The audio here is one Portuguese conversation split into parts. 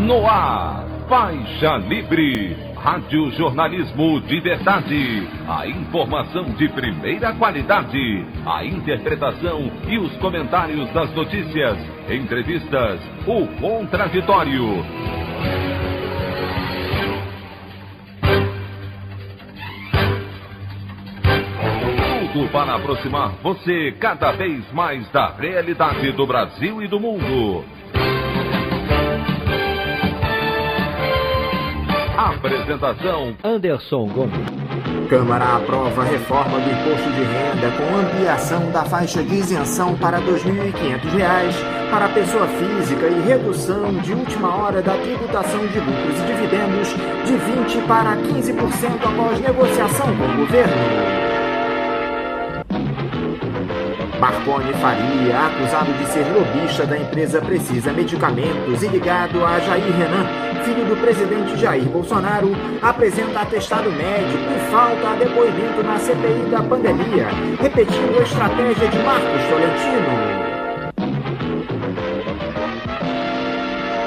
No ar, Faixa Livre, rádio jornalismo de verdade, a informação de primeira qualidade, a interpretação e os comentários das notícias, entrevistas, o contraditório. Tudo para aproximar você cada vez mais da realidade do Brasil e do mundo. Apresentação: Anderson Gomes. Câmara aprova a reforma do imposto de renda com ampliação da faixa de isenção para R$ 2.500 para a pessoa física e redução de última hora da tributação de lucros e dividendos de 20% para 15% após negociação com o governo. Marconi Faria, acusado de ser lobista da empresa Precisa Medicamentos e ligado a Jair Renan, filho do presidente Jair Bolsonaro, apresenta atestado médico e falta a depoimento na CPI da pandemia, repetindo a estratégia de Marcos Tolentino.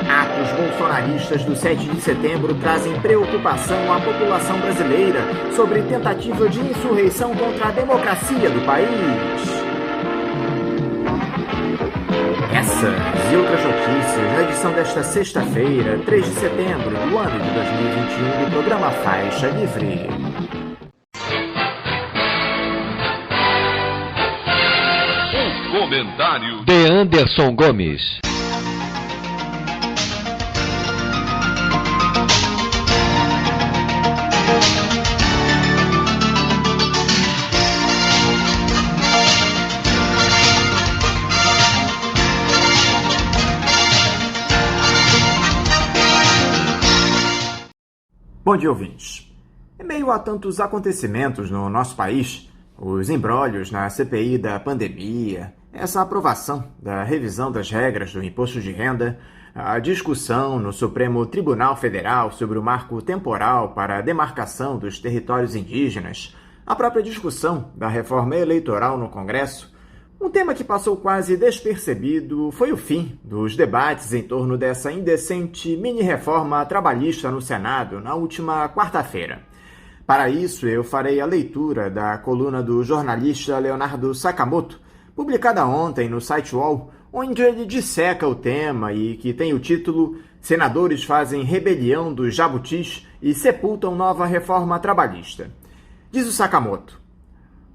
Atos bolsonaristas do 7 de setembro trazem preocupação à população brasileira sobre tentativa de insurreição contra a democracia do país. Essas e outras notícias na edição desta sexta-feira, 3 de setembro do ano de 2021, do programa Faixa Livre. O comentário de Anderson Gomes. Bom dia, ouvintes. Em meio a tantos acontecimentos no nosso país, os embrólios na CPI da pandemia, essa aprovação da revisão das regras do imposto de renda, a discussão no Supremo Tribunal Federal sobre o marco temporal para a demarcação dos territórios indígenas, a própria discussão da reforma eleitoral no Congresso, um tema que passou quase despercebido foi o fim dos debates em torno dessa indecente mini-reforma trabalhista no Senado na última quarta-feira. Para isso, eu farei a leitura da coluna do jornalista Leonardo Sakamoto, publicada ontem no site UOL, onde ele disseca o tema e que tem o título "Senadores fazem rebelião dos jabutis e sepultam nova reforma trabalhista". Diz o Sakamoto: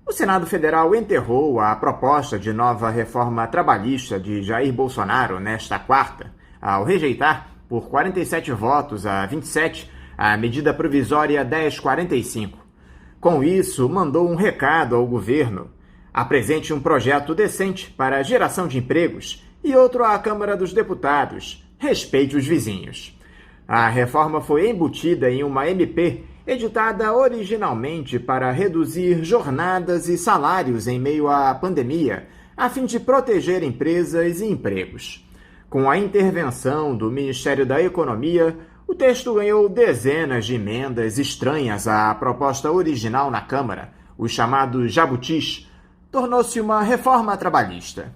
o Senado Federal enterrou a proposta de nova reforma trabalhista de Jair Bolsonaro nesta quarta, ao rejeitar, por 47 votos a 27, a medida provisória 1045. Com isso, mandou um recado ao governo: apresente um projeto decente para a geração de empregos e outro à Câmara dos Deputados, respeite os vizinhos. A reforma foi embutida em uma MP editada originalmente para reduzir jornadas e salários em meio à pandemia, a fim de proteger empresas e empregos. Com a intervenção do Ministério da Economia, o texto ganhou dezenas de emendas estranhas à proposta original na Câmara, os chamados jabutis. Tornou-se uma reforma trabalhista.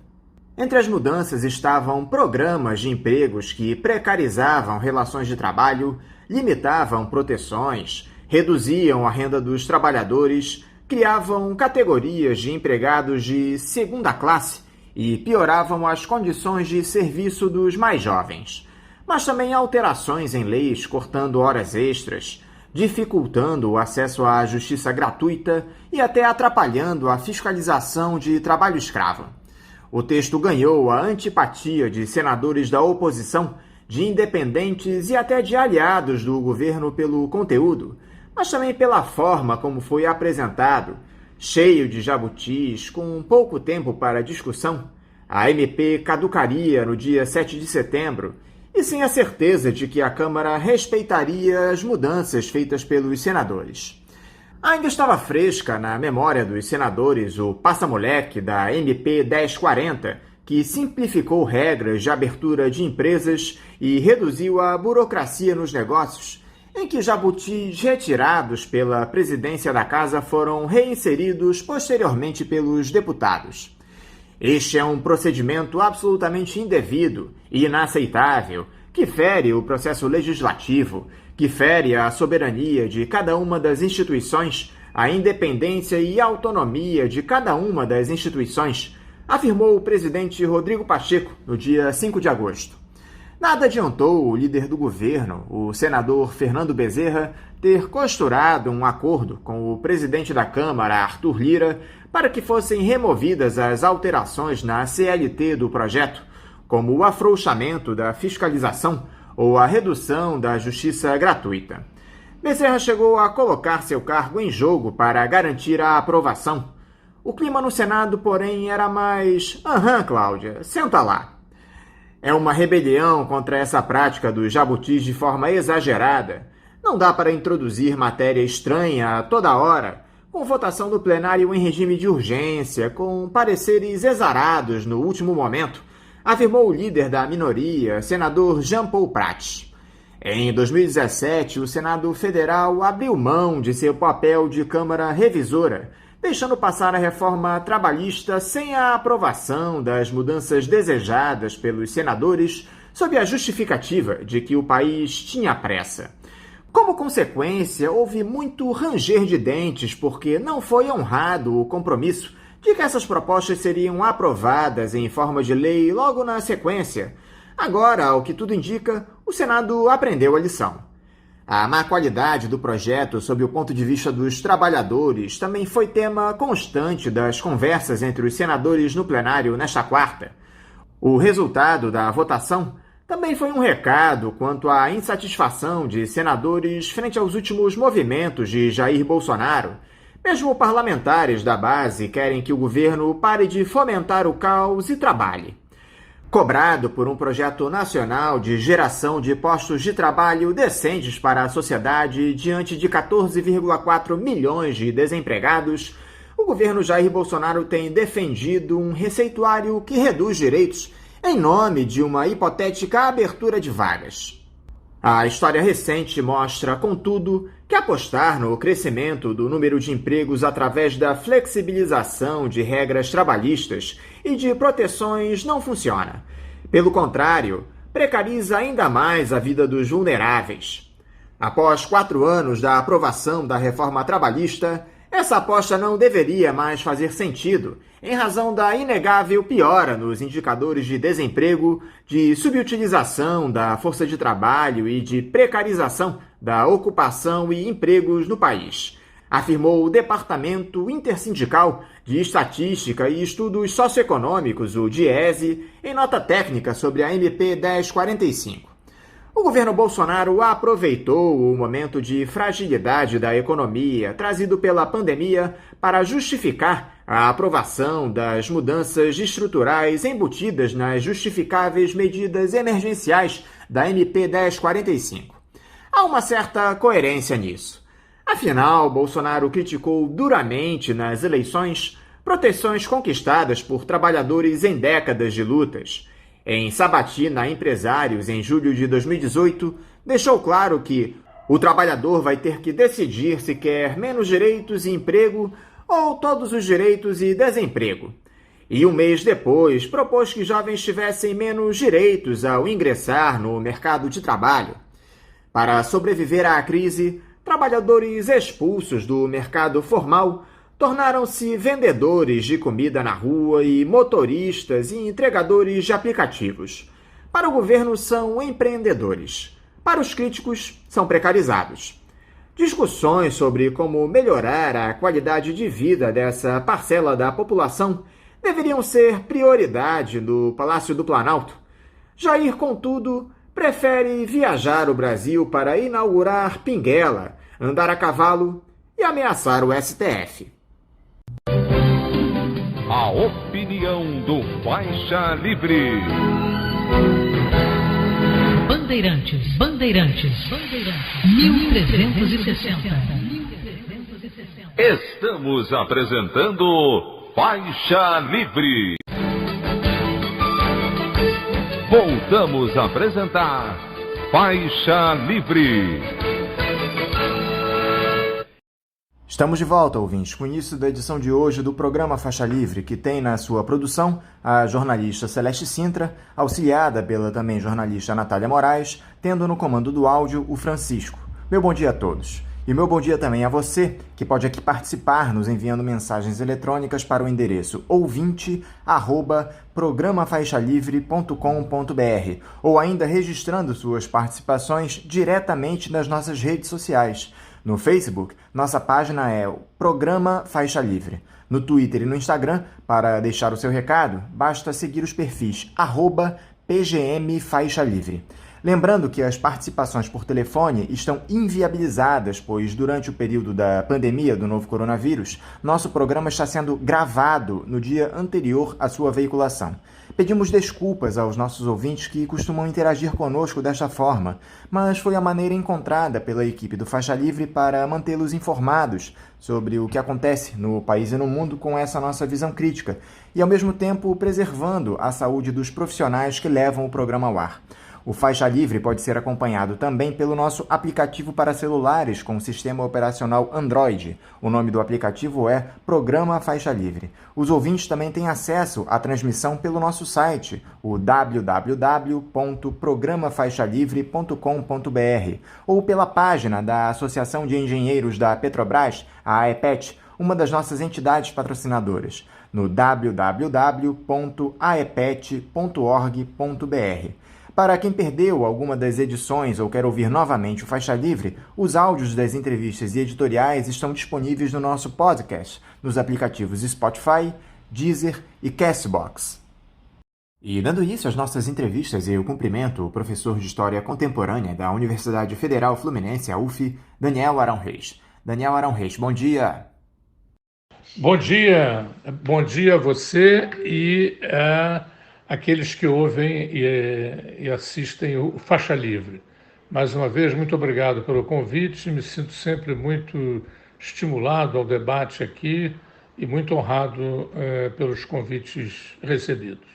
Entre as mudanças estavam programas de empregos que precarizavam relações de trabalho, limitavam proteções, reduziam a renda dos trabalhadores, criavam categorias de empregados de segunda classe e pioravam as condições de serviço dos mais jovens. Mas também alterações em leis cortando horas extras, dificultando o acesso à justiça gratuita e até atrapalhando a fiscalização de trabalho escravo. O texto ganhou a antipatia de senadores da oposição, de independentes e até de aliados do governo pelo conteúdo, mas também pela forma como foi apresentado, cheio de jabutis, com pouco tempo para discussão. A MP caducaria no dia 7 de setembro, e sem a certeza de que a Câmara respeitaria as mudanças feitas pelos senadores. Ainda estava fresca na memória dos senadores o passa-moleque da MP 1040, que simplificou regras de abertura de empresas e reduziu a burocracia nos negócios, em que jabutis retirados pela presidência da Casa foram reinseridos posteriormente pelos deputados. Este é um procedimento absolutamente indevido e inaceitável que fere o processo legislativo, que fere a soberania de cada uma das instituições, a independência e autonomia de cada uma das instituições, afirmou o presidente Rodrigo Pacheco no dia 5 de agosto. Nada adiantou o líder do governo, o senador Fernando Bezerra, ter costurado um acordo com o presidente da Câmara, Arthur Lira, para que fossem removidas as alterações na CLT do projeto, como o afrouxamento da fiscalização ou a redução da justiça gratuita. Bezerra chegou a colocar seu cargo em jogo para garantir a aprovação. O clima no Senado, porém, era mais "aham, Cláudia, senta lá". É uma rebelião contra essa prática dos jabutis de forma exagerada. Não dá para introduzir matéria estranha a toda hora, com votação do plenário em regime de urgência, com pareceres exarados no último momento, afirmou o líder da minoria, senador Jean Paul Prats. Em 2017, o Senado Federal abriu mão de seu papel de Câmara Revisora, deixando passar a reforma trabalhista sem a aprovação das mudanças desejadas pelos senadores, sob a justificativa de que o país tinha pressa. Como consequência, houve muito ranger de dentes porque não foi honrado o compromisso de que essas propostas seriam aprovadas em forma de lei logo na sequência. Agora, ao que tudo indica, o Senado aprendeu a lição. A má qualidade do projeto, sob o ponto de vista dos trabalhadores, também foi tema constante das conversas entre os senadores no plenário nesta quarta. O resultado da votação também foi um recado quanto à insatisfação de senadores frente aos últimos movimentos de Jair Bolsonaro. Mesmo parlamentares da base querem que o governo pare de fomentar o caos e trabalhe. Cobrado por um projeto nacional de geração de postos de trabalho decentes para a sociedade diante de 14,4 milhões de desempregados, o governo Jair Bolsonaro tem defendido um receituário que reduz direitos em nome de uma hipotética abertura de vagas. A história recente mostra, contudo, que apostar no crescimento do número de empregos através da flexibilização de regras trabalhistas e de proteções não funciona. Pelo contrário, precariza ainda mais a vida dos vulneráveis. Após 4 anos da aprovação da reforma trabalhista, essa aposta não deveria mais fazer sentido, em razão da inegável piora nos indicadores de desemprego, de subutilização da força de trabalho e de precarização da ocupação e empregos no país, afirmou o Departamento Intersindical de Estatística e Estudos Socioeconômicos, o DIESE, em nota técnica sobre a MP 1045. O governo Bolsonaro aproveitou o momento de fragilidade da economia trazido pela pandemia para justificar a aprovação das mudanças estruturais embutidas nas justificáveis medidas emergenciais da MP 1045. Há uma certa coerência nisso. Afinal, Bolsonaro criticou duramente nas eleições proteções conquistadas por trabalhadores em décadas de lutas. Em sabatina a empresários em julho de 2018, deixou claro que o trabalhador vai ter que decidir se quer menos direitos e emprego ou todos os direitos e desemprego. E um mês depois, propôs que jovens tivessem menos direitos ao ingressar no mercado de trabalho. Para sobreviver à crise, trabalhadores expulsos do mercado formal tornaram-se vendedores de comida na rua e motoristas e entregadores de aplicativos. Para o governo, são empreendedores. Para os críticos, são precarizados. Discussões sobre como melhorar a qualidade de vida dessa parcela da população deveriam ser prioridade no Palácio do Planalto. Jair, contudo, prefere viajar o Brasil para inaugurar Pinguela, andar a cavalo e ameaçar o STF. A opinião do Faixa Livre. Bandeirantes, 1360. Estamos apresentando Faixa Livre. Voltamos a apresentar Faixa Livre. Estamos de volta, ouvintes, com o início da edição de hoje do programa Faixa Livre, que tem na sua produção a jornalista Celeste Sintra, auxiliada pela também jornalista Natália Moraes, tendo no comando do áudio o Francisco. Meu bom dia a todos. E meu bom dia também a você, que pode aqui participar nos enviando mensagens eletrônicas para o endereço ouvinte@programafaixalivre.com.br ou ainda registrando suas participações diretamente nas nossas redes sociais. No Facebook, nossa página é o Programa Faixa Livre. No Twitter e no Instagram, para deixar o seu recado, basta seguir os perfis @PGMFaixaLivre. Lembrando que as participações por telefone estão inviabilizadas, pois durante o período da pandemia do novo coronavírus, nosso programa está sendo gravado no dia anterior à sua veiculação. Pedimos desculpas aos nossos ouvintes que costumam interagir conosco desta forma, mas foi a maneira encontrada pela equipe do Faixa Livre para mantê-los informados sobre o que acontece no país e no mundo com essa nossa visão crítica e, ao mesmo tempo, preservando a saúde dos profissionais que levam o programa ao ar. O Faixa Livre pode ser acompanhado também pelo nosso aplicativo para celulares com sistema operacional Android. O nome do aplicativo é Programa Faixa Livre. Os ouvintes também têm acesso à transmissão pelo nosso site, o www.programafaixalivre.com.br, ou pela página da Associação de Engenheiros da Petrobras, a AEPET, uma das nossas entidades patrocinadoras, no www.aepet.org.br. Para quem perdeu alguma das edições ou quer ouvir novamente o Faixa Livre, os áudios das entrevistas e editoriais estão disponíveis no nosso podcast, nos aplicativos Spotify, Deezer e Castbox. E dando início às nossas entrevistas, eu cumprimento o professor de História Contemporânea da Universidade Federal Fluminense, a UF, Daniel Arão Reis. Daniel Arão Reis, bom dia! Bom dia a você e aqueles que ouvem e assistem o Faixa Livre. Mais uma vez, muito obrigado pelo convite, me sinto sempre muito estimulado ao debate aqui e muito honrado pelos convites recebidos.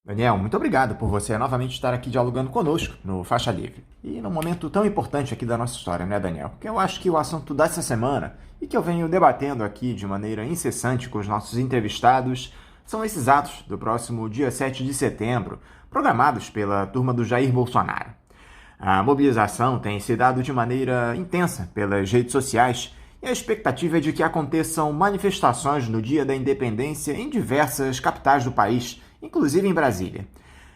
Daniel, muito obrigado por você novamente estar aqui dialogando conosco no Faixa Livre. E num momento tão importante aqui da nossa história, né, Daniel? Porque eu acho que o assunto dessa semana, e que eu venho debatendo aqui de maneira incessante com os nossos entrevistados, são esses atos do próximo dia 7 de setembro, programados pela turma do Jair Bolsonaro. A mobilização tem se dado de maneira intensa pelas redes sociais e a expectativa é de que aconteçam manifestações no Dia da Independência em diversas capitais do país, inclusive em Brasília.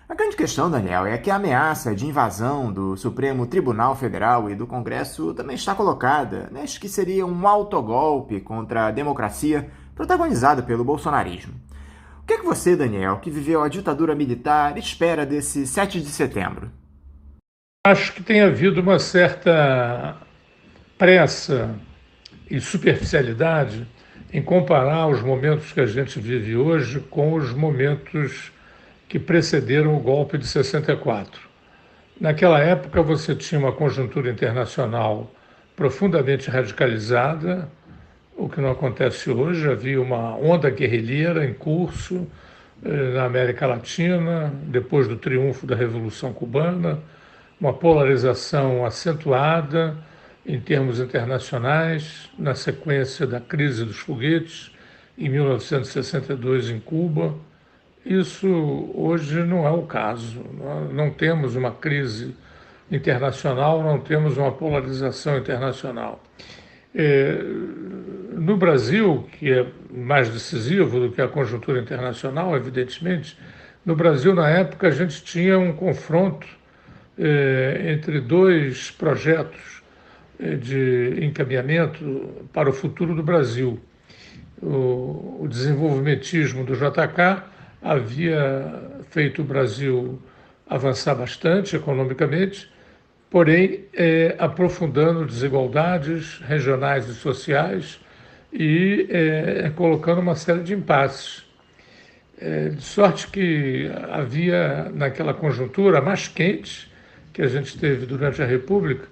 A grande questão, Daniel, é que a ameaça de invasão do Supremo Tribunal Federal e do Congresso também está colocada neste que seria um autogolpe contra a democracia protagonizado pelo bolsonarismo. O que é que você, Daniel, que viveu a ditadura militar, espera desse 7 de setembro? Acho que tem havido uma certa pressa e superficialidade em comparar os momentos que a gente vive hoje com os momentos que precederam o golpe de 64. Naquela época você tinha uma conjuntura internacional profundamente radicalizada, o que não acontece hoje. Havia uma onda guerrilheira em curso na América Latina, depois do triunfo da Revolução Cubana, uma polarização acentuada em termos internacionais, na sequência da crise dos foguetes, em 1962 em Cuba. Isso hoje não é o caso. Nós não temos uma crise internacional, não temos uma polarização internacional. No Brasil, que é mais decisivo do que a conjuntura internacional, evidentemente, no Brasil, na época, a gente tinha um confronto entre dois projetos de encaminhamento para o futuro do Brasil. O desenvolvimentismo do JK havia feito o Brasil avançar bastante economicamente, porém aprofundando desigualdades regionais e sociais e colocando uma série de impasses. De sorte que havia, naquela conjuntura mais quente que a gente teve durante a República,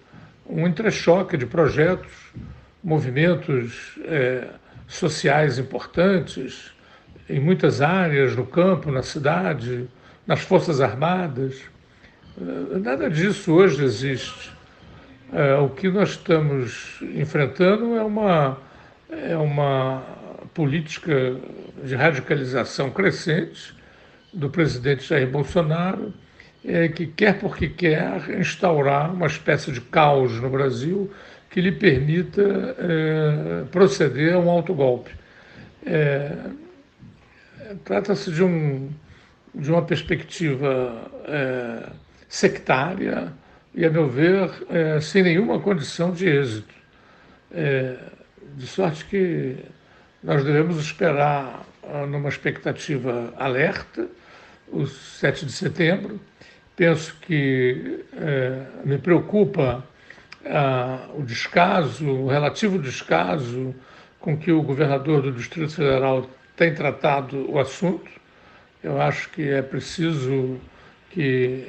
um entrechoque de projetos, movimentos sociais importantes em muitas áreas, no campo, na cidade, nas Forças Armadas. Nada disso hoje existe. O que nós estamos enfrentando é uma política de radicalização crescente do presidente Jair Bolsonaro, que quer porque quer instaurar uma espécie de caos no Brasil que lhe permita proceder a um autogolpe. Trata-se de uma perspectiva sectária e, a meu ver, sem nenhuma condição de êxito. De sorte que nós devemos esperar, numa expectativa alerta, o 7 de setembro. Penso que me preocupa o relativo descaso com que o governador do Distrito Federal tem tratado o assunto. Eu acho que é preciso que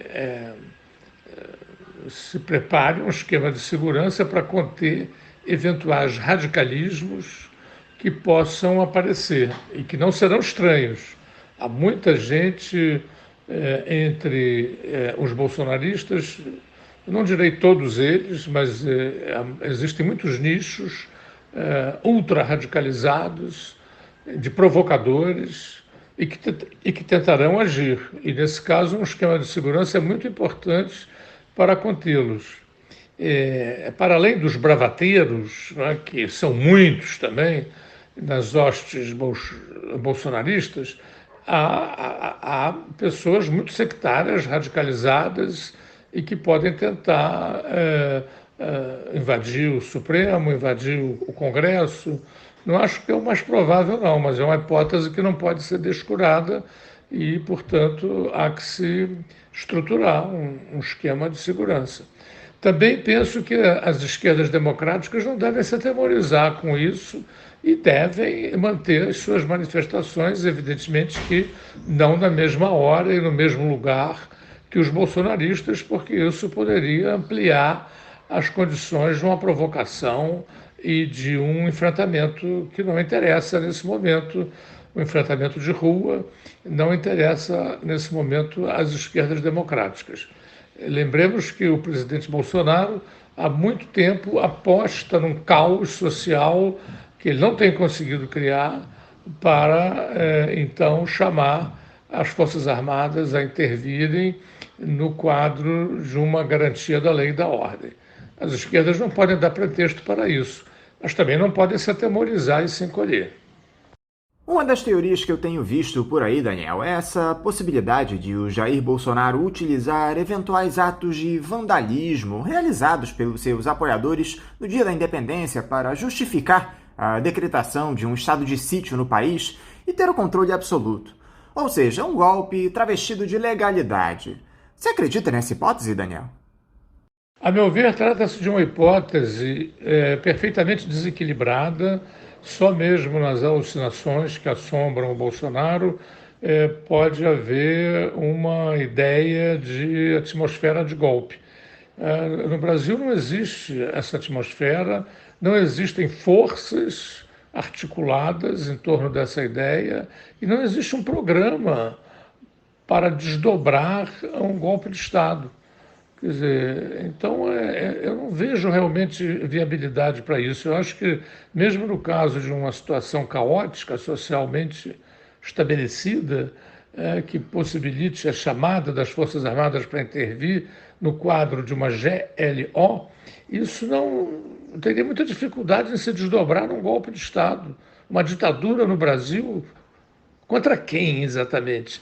se prepare um esquema de segurança para conter eventuais radicalismos que possam aparecer e que não serão estranhos. Há muita gente entre os bolsonaristas, não direi todos eles, mas existem muitos nichos ultra-radicalizados, de provocadores, e que tentarão agir. E, nesse caso, um esquema de segurança é muito importante para contê-los. Para além dos bravateiros, né, que são muitos também, nas hostes bolsonaristas, há pessoas muito sectárias, radicalizadas, e que podem tentar invadir o Supremo, invadir o Congresso. Não acho que é o mais provável, não, mas é uma hipótese que não pode ser descurada e, portanto, há que se estruturar um esquema de segurança. Também penso que as esquerdas democráticas não devem se atemorizar com isso e devem manter as suas manifestações, evidentemente que não na mesma hora e no mesmo lugar que os bolsonaristas, porque isso poderia ampliar as condições de uma provocação e de um enfrentamento que não interessa nesse momento, um enfrentamento de rua, não interessa nesse momento às esquerdas democráticas. Lembremos que o presidente Bolsonaro há muito tempo aposta num caos social que ele não tem conseguido criar para, então, chamar as Forças Armadas a intervirem no quadro de uma garantia da lei e da ordem. As esquerdas não podem dar pretexto para isso, mas também não podem se atemorizar e se encolher. Uma das teorias que eu tenho visto por aí, Daniel, é essa possibilidade de o Jair Bolsonaro utilizar eventuais atos de vandalismo realizados pelos seus apoiadores no dia da independência para justificar a decretação de um estado de sítio no país e ter o controle absoluto. Ou seja, um golpe travestido de legalidade. Você acredita nessa hipótese, Daniel? A meu ver, trata-se de uma hipótese perfeitamente desequilibrada. Só mesmo nas alucinações que assombram o Bolsonaro pode haver uma ideia de atmosfera de golpe. No Brasil não existe essa atmosfera, não existem forças articuladas em torno dessa ideia e não existe um programa para desdobrar um golpe de Estado. Quer dizer, então eu não vejo realmente viabilidade para isso. Eu acho que, mesmo no caso de uma situação caótica, socialmente estabelecida, que possibilite a chamada das Forças Armadas para intervir no quadro de uma GLO, isso não teria muita dificuldade em se desdobrar num golpe de Estado. Uma ditadura no Brasil, contra quem exatamente?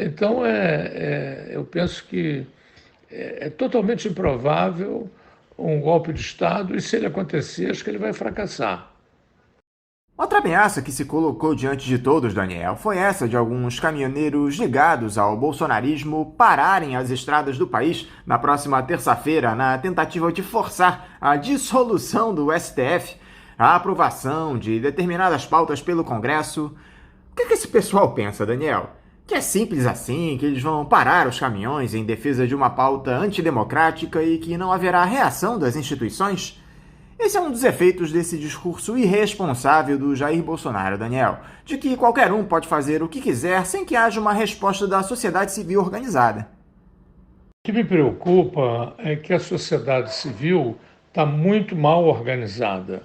Então, eu penso que é totalmente improvável um golpe de Estado e, se ele acontecer, acho que ele vai fracassar. Outra ameaça que se colocou diante de todos, Daniel, foi essa de alguns caminhoneiros ligados ao bolsonarismo pararem as estradas do país na próxima terça-feira na tentativa de forçar a dissolução do STF, a aprovação de determinadas pautas pelo Congresso. O que esse pessoal pensa, Daniel? Que é simples assim, que eles vão parar os caminhões em defesa de uma pauta antidemocrática e que não haverá reação das instituições? Esse é um dos efeitos desse discurso irresponsável do Jair Bolsonaro, Daniel, de que qualquer um pode fazer o que quiser sem que haja uma resposta da sociedade civil organizada. O que me preocupa é que a sociedade civil está muito mal organizada.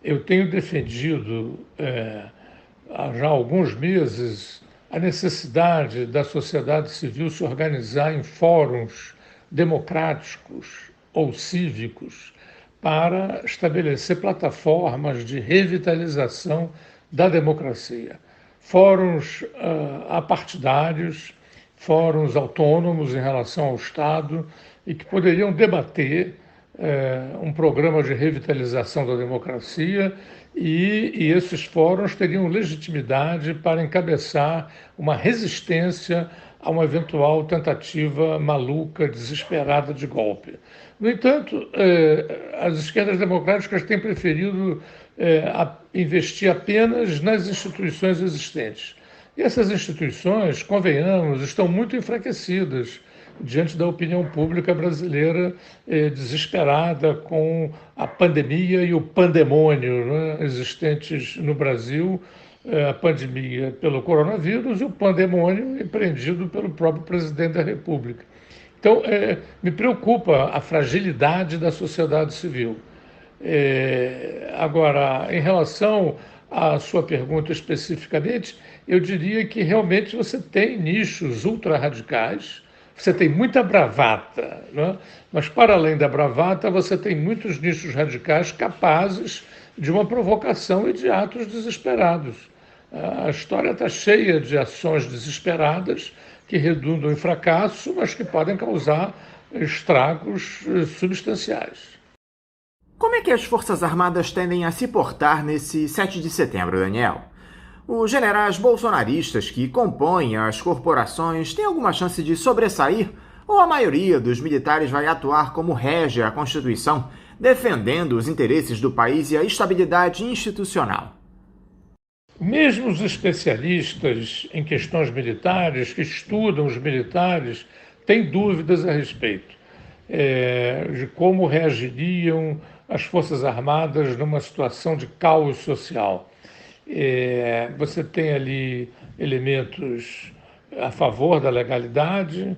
Eu tenho defendido há já alguns meses a necessidade da sociedade civil se organizar em fóruns democráticos ou cívicos para estabelecer plataformas de revitalização da democracia. Fóruns apartidários, fóruns autônomos em relação ao Estado e que poderiam debater um programa de revitalização da democracia e esses fóruns teriam legitimidade para encabeçar uma resistência a uma eventual tentativa maluca, desesperada de golpe. No entanto, as esquerdas democráticas têm preferido investir apenas nas instituições existentes. E essas instituições, convenhamos, estão muito enfraquecidas diante da opinião pública brasileira desesperada com a pandemia e o pandemônio, né, existentes no Brasil, a pandemia pelo coronavírus e o pandemônio empreendido pelo próprio presidente da República. Então, me preocupa a fragilidade da sociedade civil. Agora, em relação à sua pergunta especificamente, eu diria que realmente você tem nichos ultra-radicais, você tem muita bravata, né? Mas para além da bravata, você tem muitos nichos radicais capazes de uma provocação e de atos desesperados. A história está cheia de ações desesperadas que redundam em fracasso, mas que podem causar estragos substanciais. Como é que as Forças Armadas tendem a se portar nesse 7 de setembro, Daniel? Os generais bolsonaristas que compõem as corporações têm alguma chance de sobressair? Ou a maioria dos militares vai atuar como rege a Constituição, defendendo os interesses do país e a estabilidade institucional? Mesmo os especialistas em questões militares, que estudam os militares, têm dúvidas a respeito de como reagiriam as Forças Armadas numa situação de caos social. Você tem ali elementos a favor da legalidade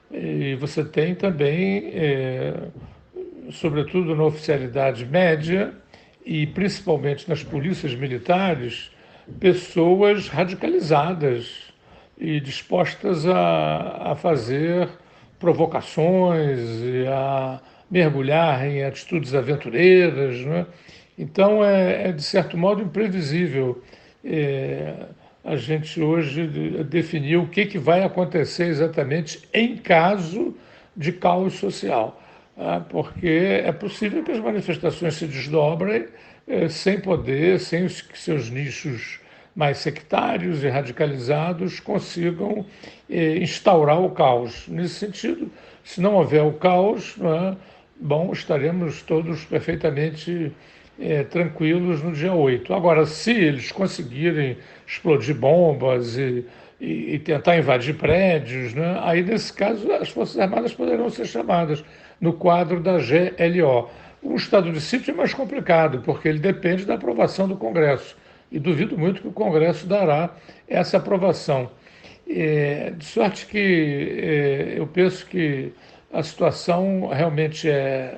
e você tem também, sobretudo na oficialidade média e principalmente nas polícias militares, pessoas radicalizadas e dispostas a fazer provocações e a mergulhar em atitudes aventureiras, né? Então, de certo modo imprevisível a gente hoje definir o que vai acontecer exatamente em caso de caos social, porque é possível que as manifestações se desdobrem sem poder, sem que seus nichos mais sectários e radicalizados consigam instaurar o caos. Nesse sentido, se não houver o caos, estaremos todos perfeitamente tranquilos no dia 8. Agora, se eles conseguirem explodir bombas e tentar invadir prédios, aí, nesse caso, as Forças Armadas poderão ser chamadas no quadro da GLO. O estado de sítio é mais complicado, porque ele depende da aprovação do Congresso. E duvido muito que o Congresso dará essa aprovação. De sorte que eu penso que a situação realmente é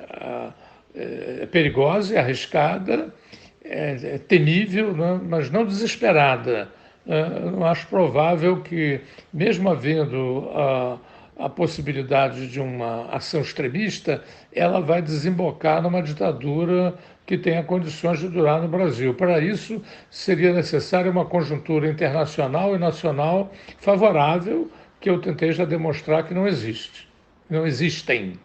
perigosa, é arriscada, é temível, mas não desesperada. Eu não acho provável que, mesmo havendo a possibilidade de uma ação extremista, ela vai desembocar numa ditadura que tenha condições de durar no Brasil. Para isso, seria necessária uma conjuntura internacional e nacional favorável, que eu tentei já demonstrar que não existe. Não existem.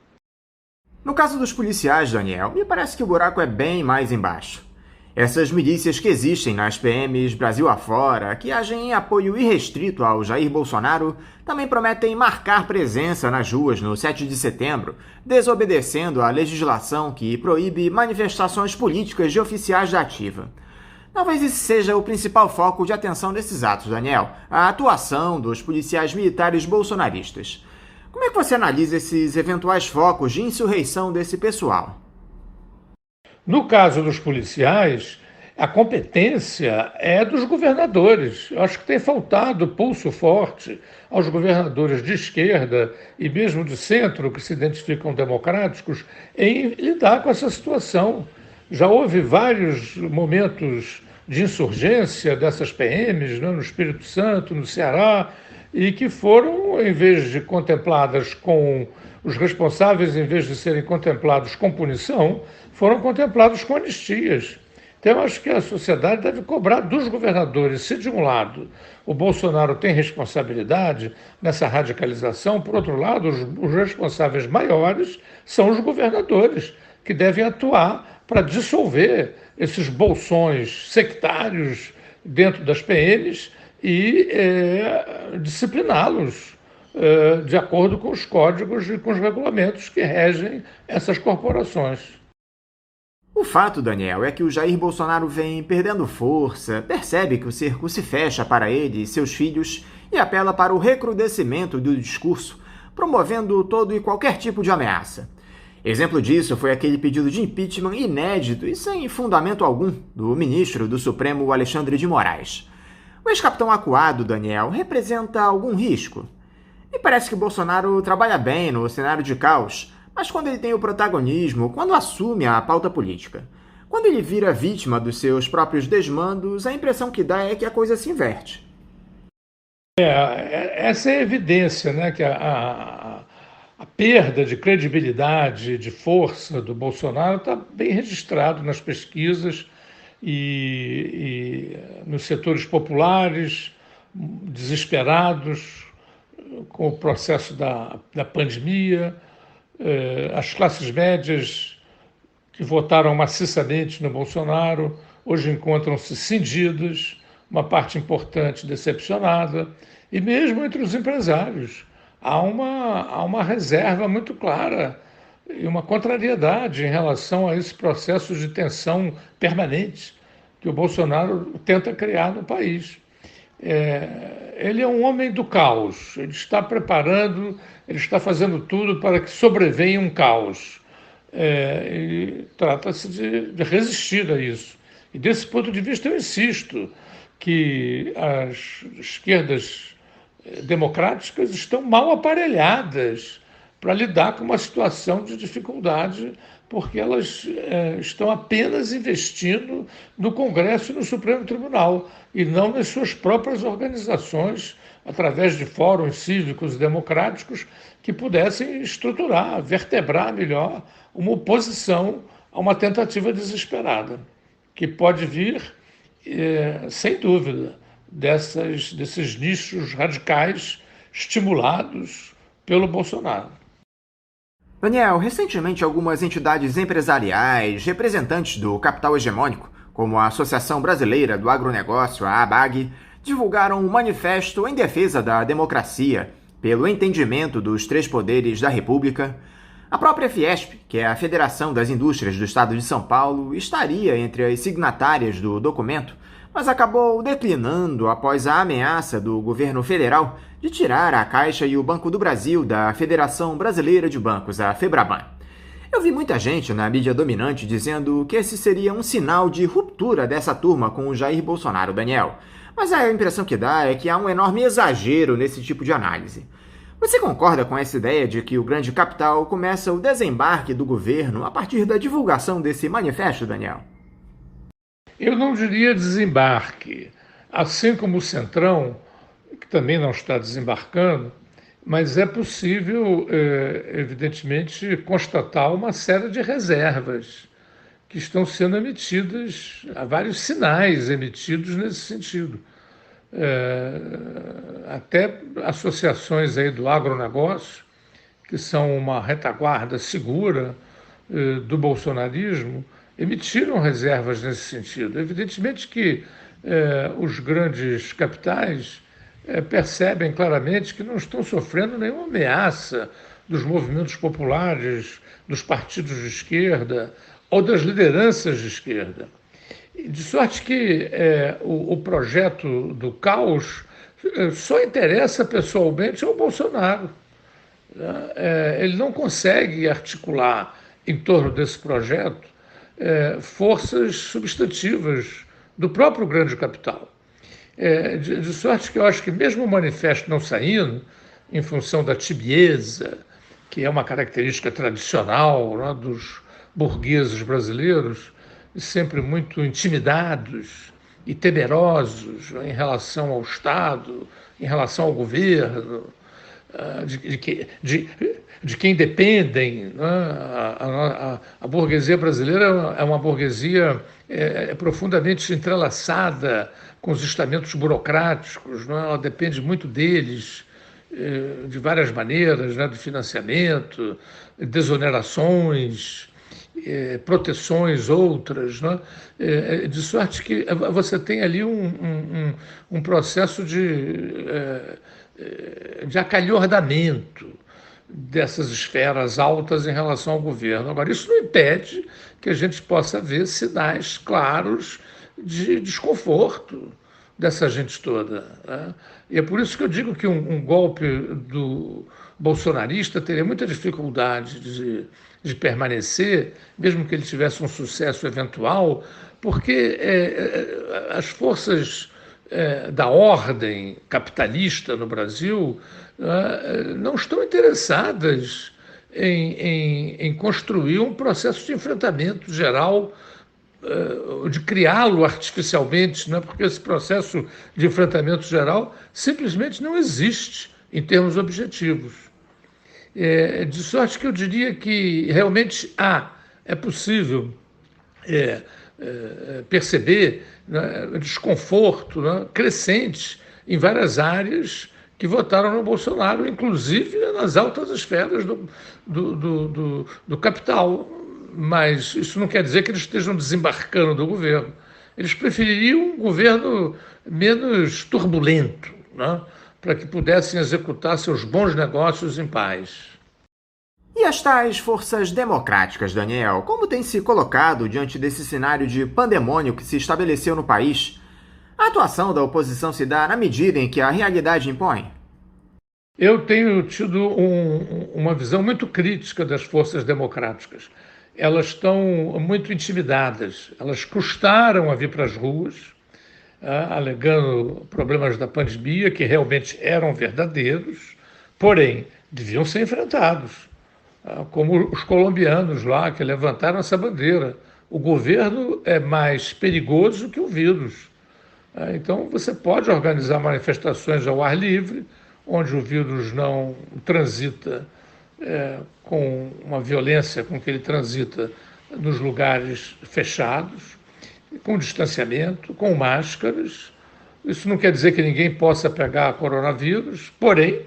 No caso dos policiais, Daniel, me parece que o buraco é bem mais embaixo. Essas milícias que existem nas PMs Brasil afora, que agem em apoio irrestrito ao Jair Bolsonaro, também prometem marcar presença nas ruas no 7 de setembro, desobedecendo à legislação que proíbe manifestações políticas de oficiais da ativa. Talvez esse seja o principal foco de atenção desses atos, Daniel, a atuação dos policiais militares bolsonaristas. Como é que você analisa esses eventuais focos de insurreição desse pessoal? No caso dos policiais, a competência é dos governadores. Eu acho que tem faltado pulso forte aos governadores de esquerda e mesmo de centro, que se identificam democráticos, em lidar com essa situação. Já houve vários momentos de insurgência dessas PMs, né, no Espírito Santo, no Ceará, e que foram, em vez de contempladas com os responsáveis, em vez de serem contemplados com punição, foram contemplados com anistias. Então, eu acho que a sociedade deve cobrar dos governadores, se de um lado o Bolsonaro tem responsabilidade nessa radicalização, por outro lado, os responsáveis maiores são os governadores, que devem atuar para dissolver esses bolsões sectários dentro das PMs e discipliná-los de acordo com os códigos e com os regulamentos que regem essas corporações. O fato, Daniel, é que o Jair Bolsonaro vem perdendo força, percebe que o cerco se fecha para ele e seus filhos e apela para o recrudescimento do discurso, promovendo todo e qualquer tipo de ameaça. Exemplo disso foi aquele pedido de impeachment inédito e sem fundamento algum do ministro do Supremo Alexandre de Moraes. O ex-capitão acuado, Daniel, representa algum risco? Me parece que Bolsonaro trabalha bem no cenário de caos, mas quando ele tem o protagonismo, quando assume a pauta política, quando ele vira vítima dos seus próprios desmandos, a impressão que dá é que a coisa se inverte. Essa é a evidência, né, que a perda de credibilidade, de força do Bolsonaro está bem registrado nas pesquisas e nos setores populares, desesperados com o processo da pandemia. As classes médias que votaram maciçamente no Bolsonaro hoje encontram-se cindidas, uma parte importante decepcionada, e mesmo entre os empresários há uma reserva muito clara e uma contrariedade em relação a esse processo de tensão permanente que o Bolsonaro tenta criar no país. Ele é um homem do caos, ele está fazendo tudo para que sobrevenha um caos. E trata-se de resistir a isso. E desse ponto de vista eu insisto que as esquerdas democráticas estão mal aparelhadas para lidar com uma situação de dificuldade, porque elas estão apenas investindo no Congresso e no Supremo Tribunal, e não nas suas próprias organizações, através de fóruns cívicos e democráticos que pudessem estruturar, vertebrar melhor uma oposição a uma tentativa desesperada, que pode vir, sem dúvida, desses nichos radicais estimulados pelo Bolsonaro. Daniel, recentemente algumas entidades empresariais, representantes do capital hegemônico, como a Associação Brasileira do Agronegócio, a ABAG, divulgaram um manifesto em defesa da democracia, pelo entendimento dos três poderes da República. A própria Fiesp, que é a Federação das Indústrias do Estado de São Paulo, estaria entre as signatárias do documento, mas acabou declinando após a ameaça do governo federal de tirar a Caixa e o Banco do Brasil da Federação Brasileira de Bancos, a FEBRABAN. Eu vi muita gente na mídia dominante dizendo que esse seria um sinal de ruptura dessa turma com o Jair Bolsonaro, Daniel. Mas a impressão que dá é que há um enorme exagero nesse tipo de análise. Você concorda com essa ideia de que o grande capital começa o desembarque do governo a partir da divulgação desse manifesto, Daniel? Eu não diria desembarque, assim como o Centrão, que também não está desembarcando, mas é possível, evidentemente, constatar uma série de reservas que estão sendo emitidas, há vários sinais emitidos nesse sentido. Até associações aí do agronegócio, que são uma retaguarda segura do bolsonarismo, emitiram reservas nesse sentido. Evidentemente que os grandes capitais percebem claramente que não estão sofrendo nenhuma ameaça dos movimentos populares, dos partidos de esquerda ou das lideranças de esquerda. De sorte que o projeto do caos só interessa pessoalmente ao Bolsonaro. Ele não consegue articular em torno desse projeto forças substantivas do próprio grande capital. De sorte que eu acho que mesmo o manifesto não saindo, em função da tibieza, que é uma característica tradicional, né, dos burgueses brasileiros, sempre muito intimidados e temerosos, né, em relação ao Estado, em relação ao governo, de quem dependem. Né? A burguesia brasileira é uma burguesia profundamente entrelaçada com os estamentos burocráticos, né? Ela depende muito deles, de várias maneiras, né? De financiamento, desonerações, proteções outras, né? De sorte que você tem ali um processo de acalhordamento dessas esferas altas em relação ao governo. Agora, isso não impede que a gente possa ver sinais claros de desconforto dessa gente toda. Né? E é por isso que eu digo que um golpe do bolsonarista teria muita dificuldade de permanecer, mesmo que ele tivesse um sucesso eventual, porque as forças da ordem capitalista no Brasil não estão interessadas em construir um processo de enfrentamento geral, de criá-lo artificialmente, né? Porque esse processo de enfrentamento geral simplesmente não existe em termos objetivos. De sorte que eu diria que realmente é possível perceber, né, desconforto, né, crescente em várias áreas que votaram no Bolsonaro, inclusive nas altas esferas do capital. Mas isso não quer dizer que eles estejam desembarcando do governo. Eles prefeririam um governo menos turbulento, né, para que pudessem executar seus bons negócios em paz. E as tais forças democráticas, Daniel, como tem se colocado diante desse cenário de pandemônio que se estabeleceu no país? A atuação da oposição se dá na medida em que a realidade impõe? Eu tenho tido uma visão muito crítica das forças democráticas. Elas estão muito intimidadas, elas custaram a vir para as ruas, alegando problemas da pandemia, que realmente eram verdadeiros, porém, deviam ser enfrentados. Como os colombianos lá, que levantaram essa bandeira. O governo é mais perigoso que o vírus. Então, você pode organizar manifestações ao ar livre, onde o vírus não transita com uma violência com que ele transita nos lugares fechados, com distanciamento, com máscaras. Isso não quer dizer que ninguém possa pegar coronavírus, porém,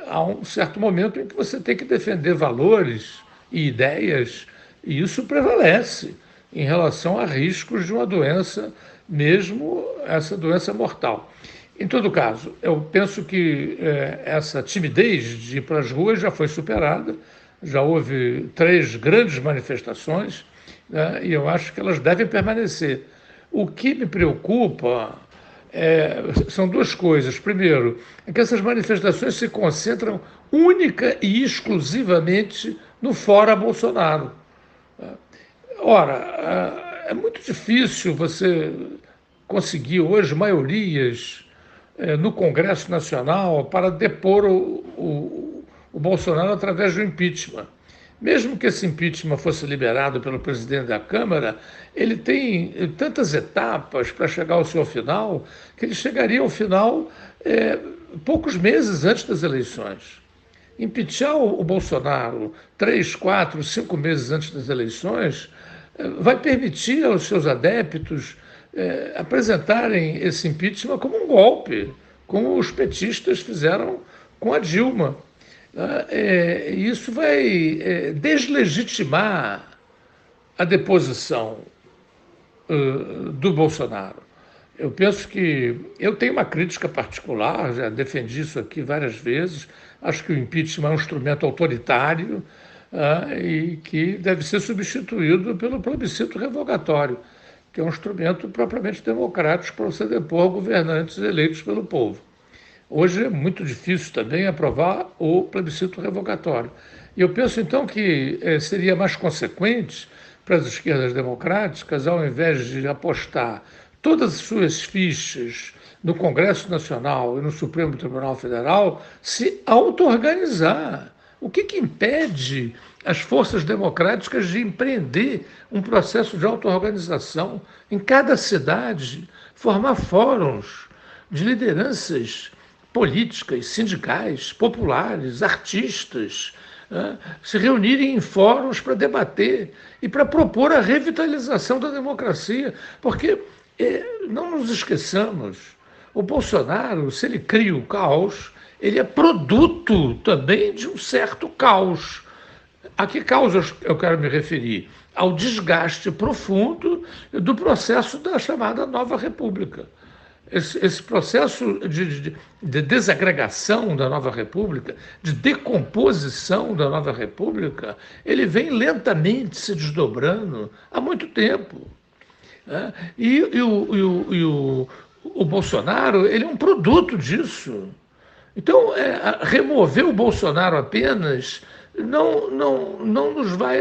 há um certo momento em que você tem que defender valores e ideias, e isso prevalece em relação a riscos de uma doença, mesmo essa doença mortal. Em todo caso, eu penso que essa timidez de ir para as ruas já foi superada, já houve 3 grandes manifestações, né, e eu acho que elas devem permanecer. O que me preocupa são 2 coisas. Primeiro, é que essas manifestações se concentram única e exclusivamente no fora Bolsonaro. Ora, é muito difícil você conseguir hoje maiorias no Congresso Nacional para depor o Bolsonaro através do impeachment. Mesmo que esse impeachment fosse liberado pelo presidente da Câmara, ele tem tantas etapas para chegar ao seu final, que ele chegaria ao final poucos meses antes das eleições. Impeachar o Bolsonaro 3, 4, 5 meses antes das eleições vai permitir aos seus adeptos apresentarem esse impeachment como um golpe, como os petistas fizeram com a Dilma. Isso vai deslegitimar a deposição do Bolsonaro. Eu penso que eu tenho uma crítica particular, já defendi isso aqui várias vezes, acho que o impeachment é um instrumento autoritário e que deve ser substituído pelo plebiscito revogatório, que é um instrumento propriamente democrático para você depor governantes eleitos pelo povo. Hoje é muito difícil também aprovar o plebiscito revogatório. E eu penso, então, que seria mais consequente para as esquerdas democráticas, ao invés de apostar todas as suas fichas no Congresso Nacional e no Supremo Tribunal Federal se auto-organizar. O que impede as forças democráticas de empreender um processo de auto-organização em cada cidade, formar fóruns de lideranças políticas, sindicais, populares, artistas, se reunirem em fóruns para debater e para propor a revitalização da democracia. Porque, não nos esqueçamos, o Bolsonaro, se ele cria o caos, ele é produto também de um certo caos. A que caos eu quero me referir? Ao desgaste profundo do processo da chamada Nova República. Esse processo de desagregação da Nova República, de decomposição da Nova República, ele vem lentamente se desdobrando há muito tempo. E o Bolsonaro, ele é um produto disso. Então, remover o Bolsonaro apenas não nos vai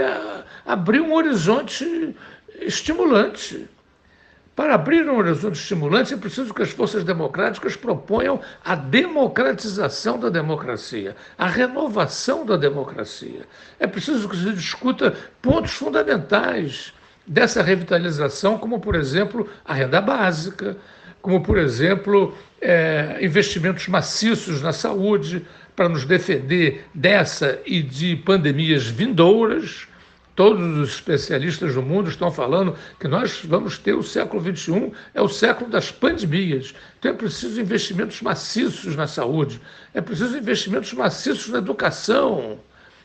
abrir um horizonte estimulante. Para abrir um horizonte estimulante, é preciso que as forças democráticas proponham a democratização da democracia, a renovação da democracia. É preciso que se discuta pontos fundamentais dessa revitalização, como, por exemplo, a renda básica, como, por exemplo, investimentos maciços na saúde para nos defender dessa e de pandemias vindouras. Todos os especialistas do mundo estão falando que nós vamos ter o século XXI, é o século das pandemias. Então é preciso investimentos maciços na saúde, é preciso investimentos maciços na educação,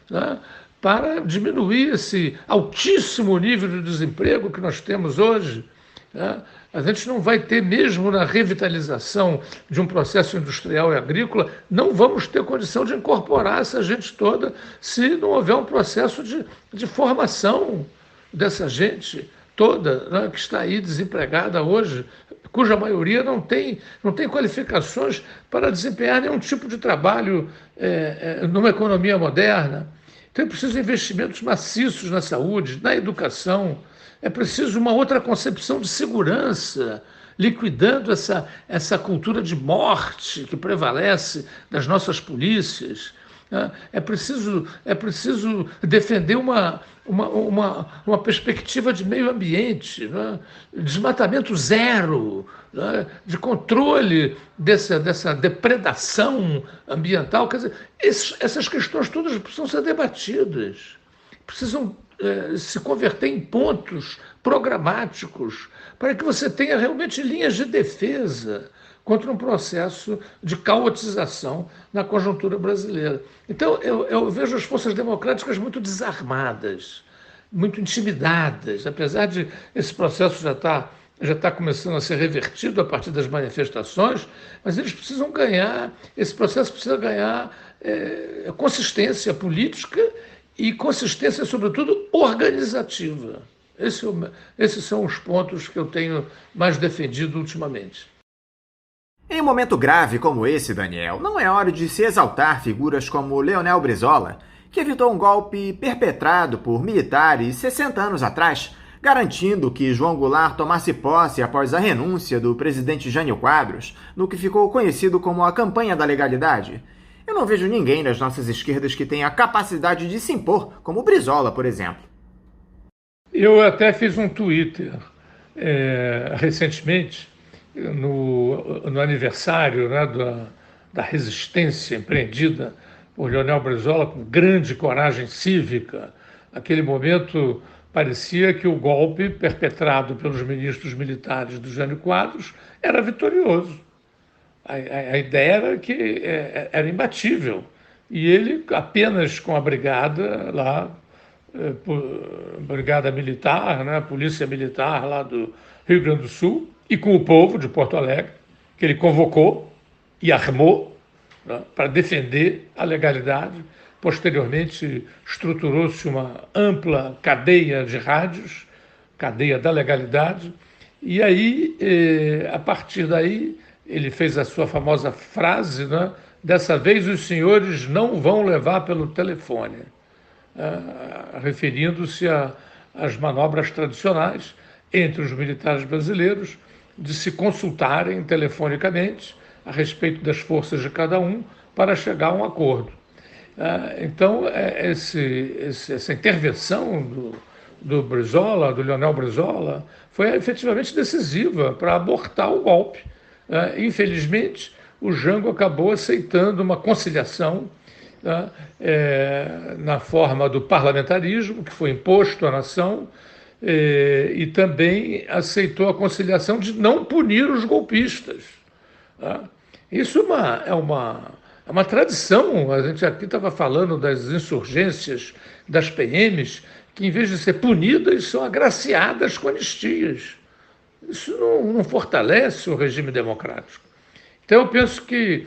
né, para diminuir esse altíssimo nível de desemprego que nós temos hoje. Né? A gente não vai ter, mesmo na revitalização de um processo industrial e agrícola, não vamos ter condição de incorporar essa gente toda se não houver um processo de formação dessa gente toda, né, que está aí desempregada hoje, cuja maioria não tem qualificações para desempenhar nenhum tipo de trabalho numa economia moderna. Então é preciso investimentos maciços na saúde, na educação. É preciso uma outra concepção de segurança, liquidando essa cultura de morte que prevalece das nossas polícias. É preciso defender uma perspectiva de meio ambiente, né? Desmatamento zero, né? De controle dessa depredação ambiental. Quer dizer, essas questões todas precisam ser debatidas, precisam se converter em pontos programáticos para que você tenha realmente linhas de defesa contra um processo de caotização na conjuntura brasileira. Então, eu vejo as forças democráticas muito desarmadas, muito intimidadas, apesar de esse processo já está começando a ser revertido a partir das manifestações, mas eles precisam ganhar, esse processo precisa ganhar consistência política e consistência, sobretudo, organizativa. Esses são os pontos que eu tenho mais defendido ultimamente. Em um momento grave como esse, Daniel, não é hora de se exaltar figuras como Leonel Brizola, que evitou um golpe perpetrado por militares 60 anos atrás, garantindo que João Goulart tomasse posse após a renúncia do presidente Jânio Quadros, no que ficou conhecido como a campanha da legalidade? Eu não vejo ninguém nas nossas esquerdas que tenha a capacidade de se impor, como o Brizola, por exemplo. Eu até fiz um Twitter recentemente, no aniversário, né, da resistência empreendida por Leonel Brizola, com grande coragem cívica. Naquele momento, parecia que o golpe perpetrado pelos ministros militares do Jânio Quadros era vitorioso. A ideia era que era imbatível. E ele, apenas com a brigada lá, brigada militar, né, polícia militar lá do Rio Grande do Sul, e com o povo de Porto Alegre, que ele convocou e armou, né, para defender a legalidade. Posteriormente, estruturou-se uma ampla cadeia de rádios, cadeia da legalidade, e aí, a partir daí, ele fez a sua famosa frase, né? Dessa vez os senhores não vão levar pelo telefone, referindo-se às manobras tradicionais entre os militares brasileiros de se consultarem telefonicamente a respeito das forças de cada um para chegar a um acordo. Então, essa intervenção do Brizola, do Leonel Brizola, foi efetivamente decisiva para abortar o golpe. Infelizmente, o Jango acabou aceitando uma conciliação na forma do parlamentarismo, que foi imposto à nação, e também aceitou a conciliação de não punir os golpistas. Isso é uma tradição. A gente aqui estava falando das insurgências das PMs, que em vez de ser punidas, são agraciadas com anistias. Isso não fortalece o regime democrático. Então eu penso que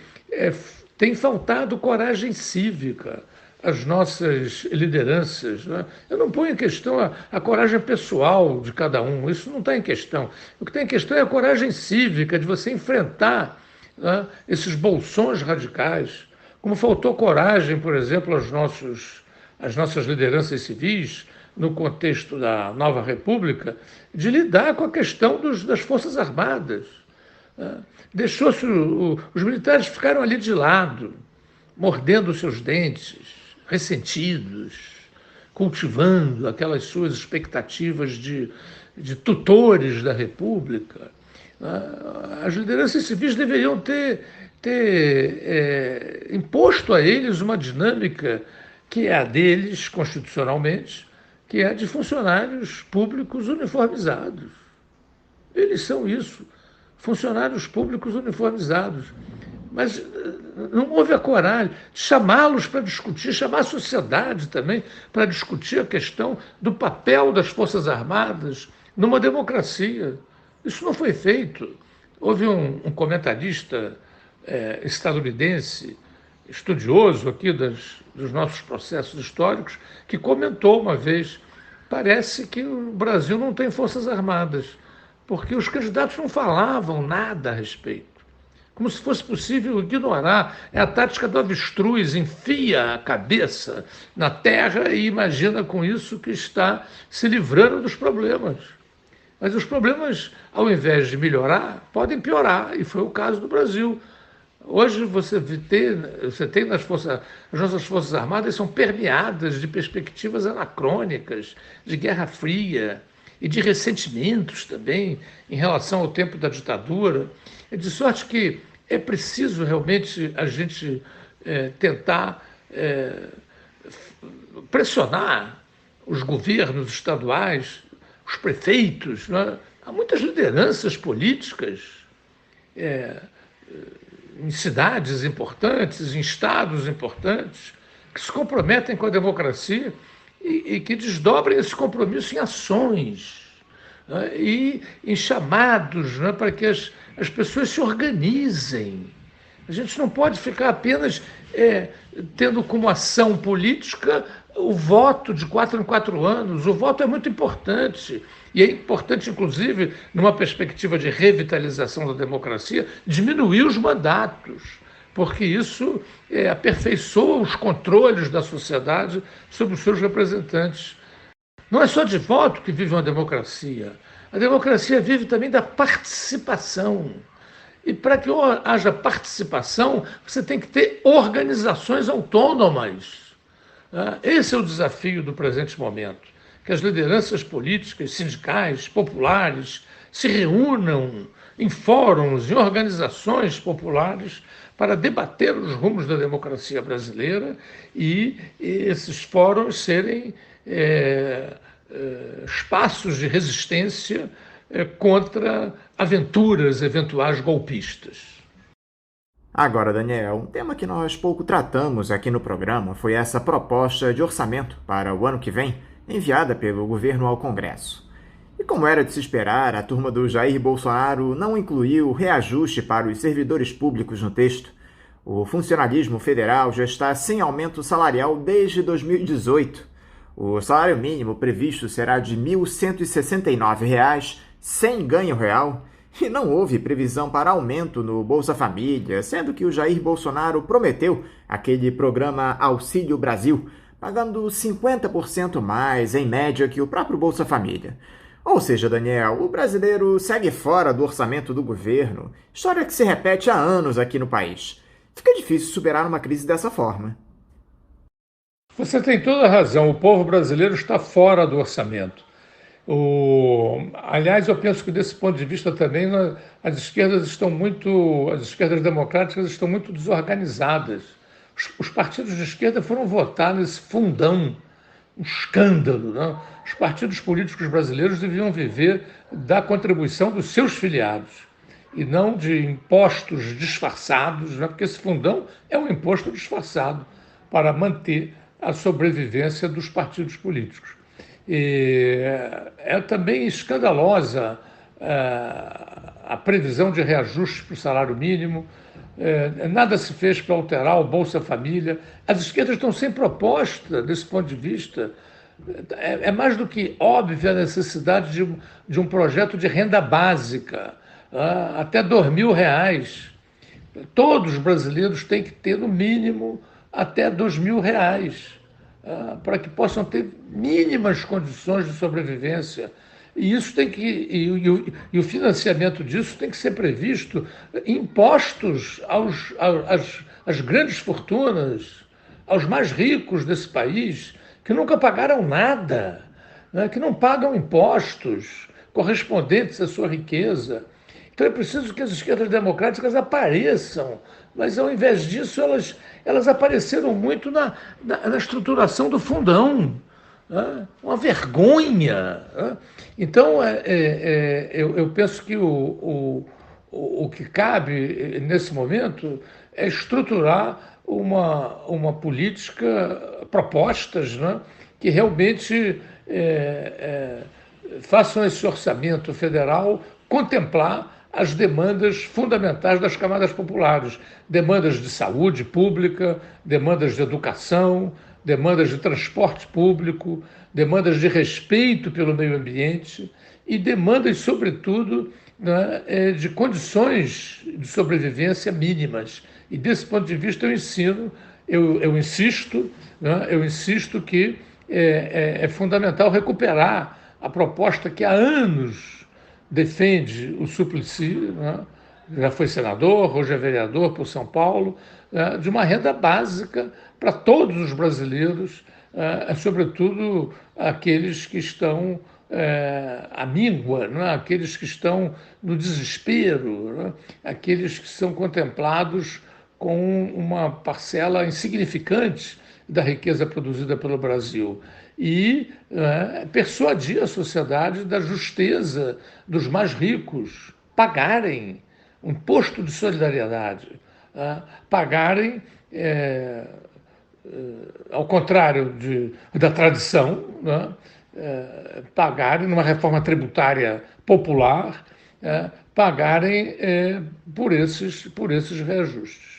tem faltado coragem cívica às nossas lideranças. Né? Eu não ponho em questão a coragem pessoal de cada um, isso não está em questão. O que está em questão é a coragem cívica de você enfrentar, né, esses bolsões radicais. Como faltou coragem, por exemplo, às nossas lideranças civis, no contexto da nova república, de lidar com a questão das Forças Armadas. Deixou-se os militares ficaram ali de lado, mordendo seus dentes, ressentidos, cultivando aquelas suas expectativas de tutores da República. As lideranças civis deveriam ter imposto a eles uma dinâmica que é a deles constitucionalmente, que é a de funcionários públicos uniformizados. Eles são isso, funcionários públicos uniformizados. Mas não houve a coragem de chamá-los para discutir, chamar a sociedade também para discutir a questão do papel das Forças Armadas numa democracia. Isso não foi feito. Houve um comentarista estadunidense, estudioso aqui dos nossos processos históricos, que comentou uma vez: parece que o Brasil não tem Forças Armadas, porque os candidatos não falavam nada a respeito. Como se fosse possível ignorar. É a tática do avestruz, enfia a cabeça na terra e imagina com isso que está se livrando dos problemas. Mas os problemas, ao invés de melhorar, podem piorar, e foi o caso do Brasil. Hoje você tem as nossas Forças Armadas são permeadas de perspectivas anacrônicas, de Guerra Fria e de ressentimentos também em relação ao tempo da ditadura. De sorte que é preciso realmente a gente tentar pressionar os governos estaduais, os prefeitos. Né? Há muitas lideranças políticas em cidades importantes, em estados importantes, que se comprometem com a democracia e que desdobrem esse compromisso em ações, né? E em chamados, né? Para que as pessoas se organizem. A gente não pode ficar apenas tendo como ação política o voto de 4 em 4 anos. O voto é muito importante. E é importante, inclusive, numa perspectiva de revitalização da democracia, diminuir os mandatos, porque isso aperfeiçoa os controles da sociedade sobre os seus representantes. Não é só de voto que vive uma democracia. A democracia vive também da participação. E para que haja participação, você tem que ter organizações autônomas. Esse é o desafio do presente momento. Que as lideranças políticas, sindicais, populares se reúnam em fóruns, em organizações populares para debater os rumos da democracia brasileira e esses fóruns serem espaços de resistência contra aventuras eventuais golpistas. Agora, Daniel, um tema que nós pouco tratamos aqui no programa foi essa proposta de orçamento para o ano que vem, enviada pelo governo ao Congresso. E como era de se esperar, a turma do Jair Bolsonaro não incluiu reajuste para os servidores públicos no texto. O funcionalismo federal já está sem aumento salarial desde 2018. O salário mínimo previsto será de R$ 1.169, sem ganho real, e não houve previsão para aumento no Bolsa Família, sendo que o Jair Bolsonaro prometeu aquele programa Auxílio Brasil, pagando 50% mais, em média, que o próprio Bolsa Família. Ou seja, Daniel, o brasileiro segue fora do orçamento do governo, história que se repete há anos aqui no país. Fica difícil superar uma crise dessa forma. Você tem toda a razão, o povo brasileiro está fora do orçamento. Aliás, eu penso que desse ponto de vista também as esquerdas democráticas estão muito desorganizadas. Os partidos de esquerda foram votar nesse fundão, um escândalo, né? Os partidos políticos brasileiros deviam viver da contribuição dos seus filiados e não de impostos disfarçados, né? Porque esse fundão é um imposto disfarçado para manter a sobrevivência dos partidos políticos. E é também escandalosa a previsão de reajuste para o salário mínimo. Nada se fez para alterar o Bolsa Família. As esquerdas estão sem proposta desse ponto de vista. É mais do que óbvia a necessidade de um projeto de renda básica, até R$2.000. Todos os brasileiros têm que ter, no mínimo, até R$2.000, para que possam ter mínimas condições de sobrevivência. E isso tem que o financiamento disso tem que ser previsto impostos às grandes fortunas, aos mais ricos desse país, que nunca pagaram nada, né, que não pagam impostos correspondentes à sua riqueza. Então é preciso que as esquerdas democráticas apareçam, mas ao invés disso elas apareceram muito na estruturação do fundão. Uma vergonha. Então, eu penso que o que cabe nesse momento é estruturar uma política, propostas, né, que realmente façam esse orçamento federal contemplar as demandas fundamentais das camadas populares, demandas de saúde pública, demandas de educação, demandas de transporte público, demandas de respeito pelo meio ambiente e demandas, sobretudo, né, de condições de sobrevivência mínimas. E desse ponto de vista eu insisto que é fundamental recuperar a proposta que há anos defende o Suplicy, né, já foi senador, hoje é vereador por São Paulo, de uma renda básica para todos os brasileiros, sobretudo aqueles que estão à míngua, né? Aqueles que estão no desespero, né? Aqueles que são contemplados com uma parcela insignificante da riqueza produzida pelo Brasil. E persuadir a sociedade da justeza dos mais ricos pagarem um imposto de solidariedade, pagarem, ao contrário da tradição, né, pagarem numa reforma tributária popular, pagarem por esses reajustes.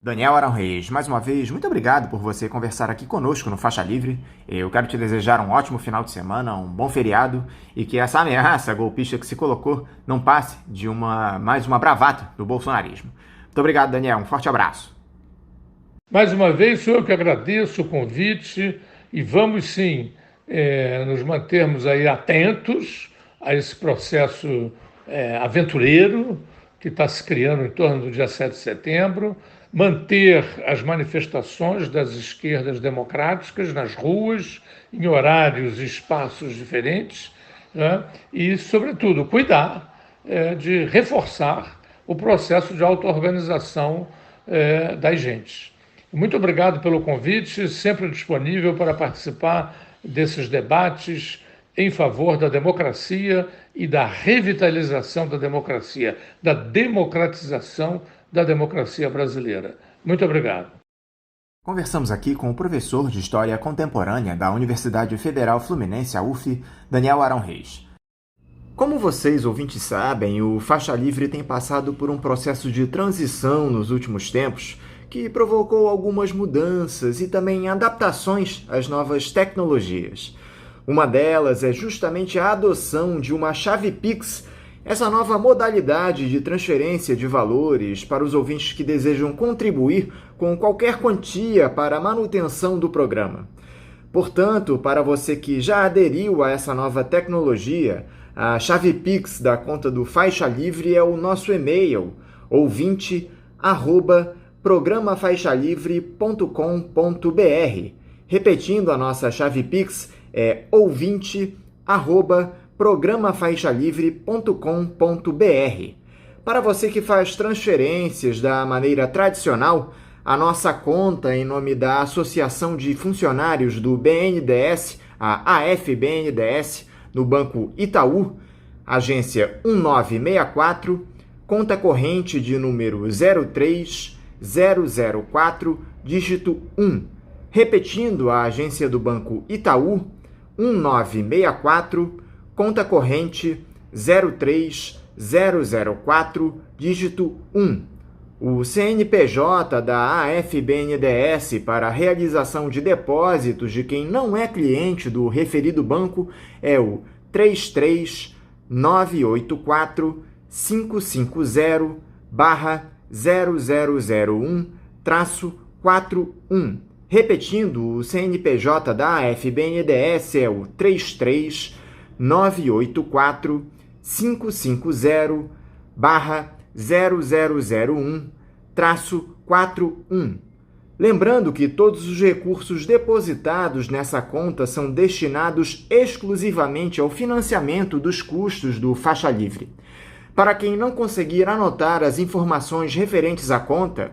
Daniel Arão Reis, mais uma vez, muito obrigado por você conversar aqui conosco no Faixa Livre. Eu quero te desejar um ótimo final de semana, um bom feriado e que essa ameaça golpista que se colocou não passe de mais uma bravata do bolsonarismo. Muito obrigado, Daniel. Um forte abraço. Mais uma vez, sou eu que agradeço o convite e vamos sim nos mantermos aí atentos a esse processo aventureiro que está se criando em torno do dia 7 de setembro, manter as manifestações das esquerdas democráticas nas ruas, em horários e espaços diferentes, né? E, sobretudo, cuidar de reforçar o processo de auto-organização das gentes. Muito obrigado pelo convite, sempre disponível para participar desses debates em favor da democracia e da revitalização da democracia, da democratização da democracia brasileira. Muito obrigado. Conversamos aqui com o professor de História Contemporânea da Universidade Federal Fluminense, a UF, Daniel Arão Reis. Como vocês, ouvintes, sabem, o Faixa Livre tem passado por um processo de transição nos últimos tempos que provocou algumas mudanças e também adaptações às novas tecnologias. Uma delas é justamente a adoção de uma chave Pix, essa nova modalidade de transferência de valores para os ouvintes que desejam contribuir com qualquer quantia para a manutenção do programa. Portanto, para você que já aderiu a essa nova tecnologia, a chave Pix da conta do Faixa Livre é o nosso e-mail, ouvinte@programafaixalivre.com.br. Repetindo, a nossa chave Pix é ouvinte@programafaixalivre.com.br. Para você que faz transferências da maneira tradicional, a nossa conta em nome da Associação de Funcionários do BNDES, a AFBNDES, no Banco Itaú, agência 1964, conta corrente de número 03004, dígito 1. Repetindo, a agência do Banco Itaú, 1964, conta corrente 03004, dígito 1. O CNPJ da AFBNDES para a realização de depósitos de quem não é cliente do referido banco é o 33984-550-0001-41. Repetindo, o CNPJ da AFBNDES é o 33984-550-0001-41. Lembrando que todos os recursos depositados nessa conta são destinados exclusivamente ao financiamento dos custos do Faixa Livre. Para quem não conseguir anotar as informações referentes à conta,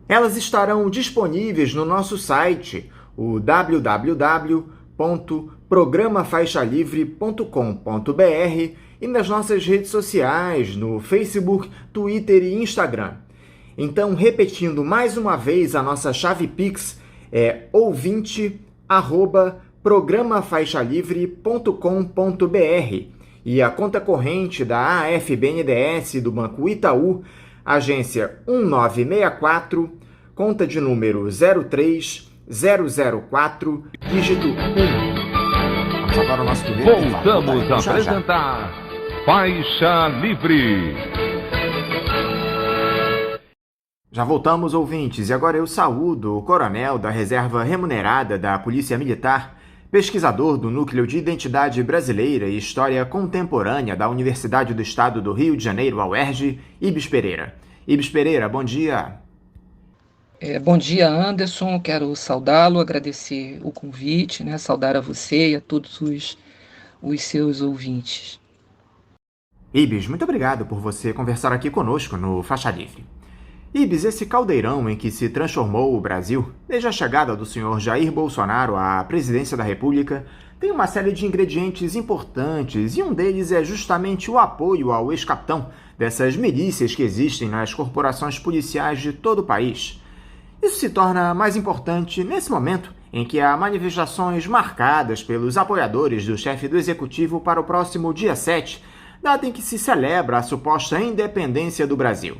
elas estarão disponíveis no nosso site, o www.programafaixalivre.com.br, e nas nossas redes sociais, no Facebook, Twitter e Instagram. Então, repetindo mais uma vez, a nossa chave Pix é ouvinte@programafaixalivre.com.br e a conta corrente da AFBNDES do Banco Itaú, agência 1964, conta de número 03004, dígito 1. Vamos agora ao nosso primeiro Voltamos a apresentar Faixa Livre. Já voltamos, ouvintes, e agora eu saúdo o coronel da Reserva Remunerada da Polícia Militar, pesquisador do Núcleo de Identidade Brasileira e História Contemporânea da Universidade do Estado do Rio de Janeiro, a UERJ, Ibis Pereira. Ibis Pereira, bom dia. Bom dia, Anderson. Quero saudá-lo, agradecer o convite, saudar a você e a todos os seus ouvintes. Ibis, muito obrigado por você conversar aqui conosco no Faixa Livre. Ibis, esse caldeirão em que se transformou o Brasil, desde a chegada do senhor Jair Bolsonaro à presidência da República, tem uma série de ingredientes importantes e um deles é justamente o apoio ao ex-capitão dessas milícias que existem nas corporações policiais de todo o país. Isso se torna mais importante nesse momento em que há manifestações marcadas pelos apoiadores do chefe do Executivo para o próximo dia 7, data em que se celebra a suposta independência do Brasil.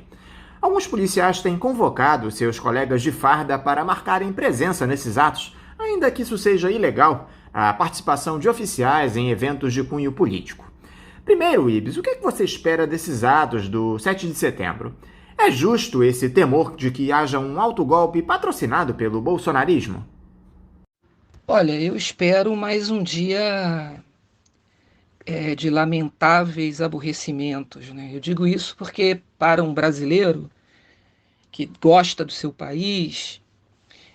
Alguns policiais têm convocado seus colegas de farda para marcarem presença nesses atos, ainda que isso seja ilegal, a participação de oficiais em eventos de cunho político. Primeiro, Ibis, o que você espera desses atos do 7 de setembro? É justo esse temor de que haja um autogolpe patrocinado pelo bolsonarismo? Olha, eu espero mais um dia de lamentáveis aborrecimentos, Eu digo isso porque, para um brasileiro que gosta do seu país,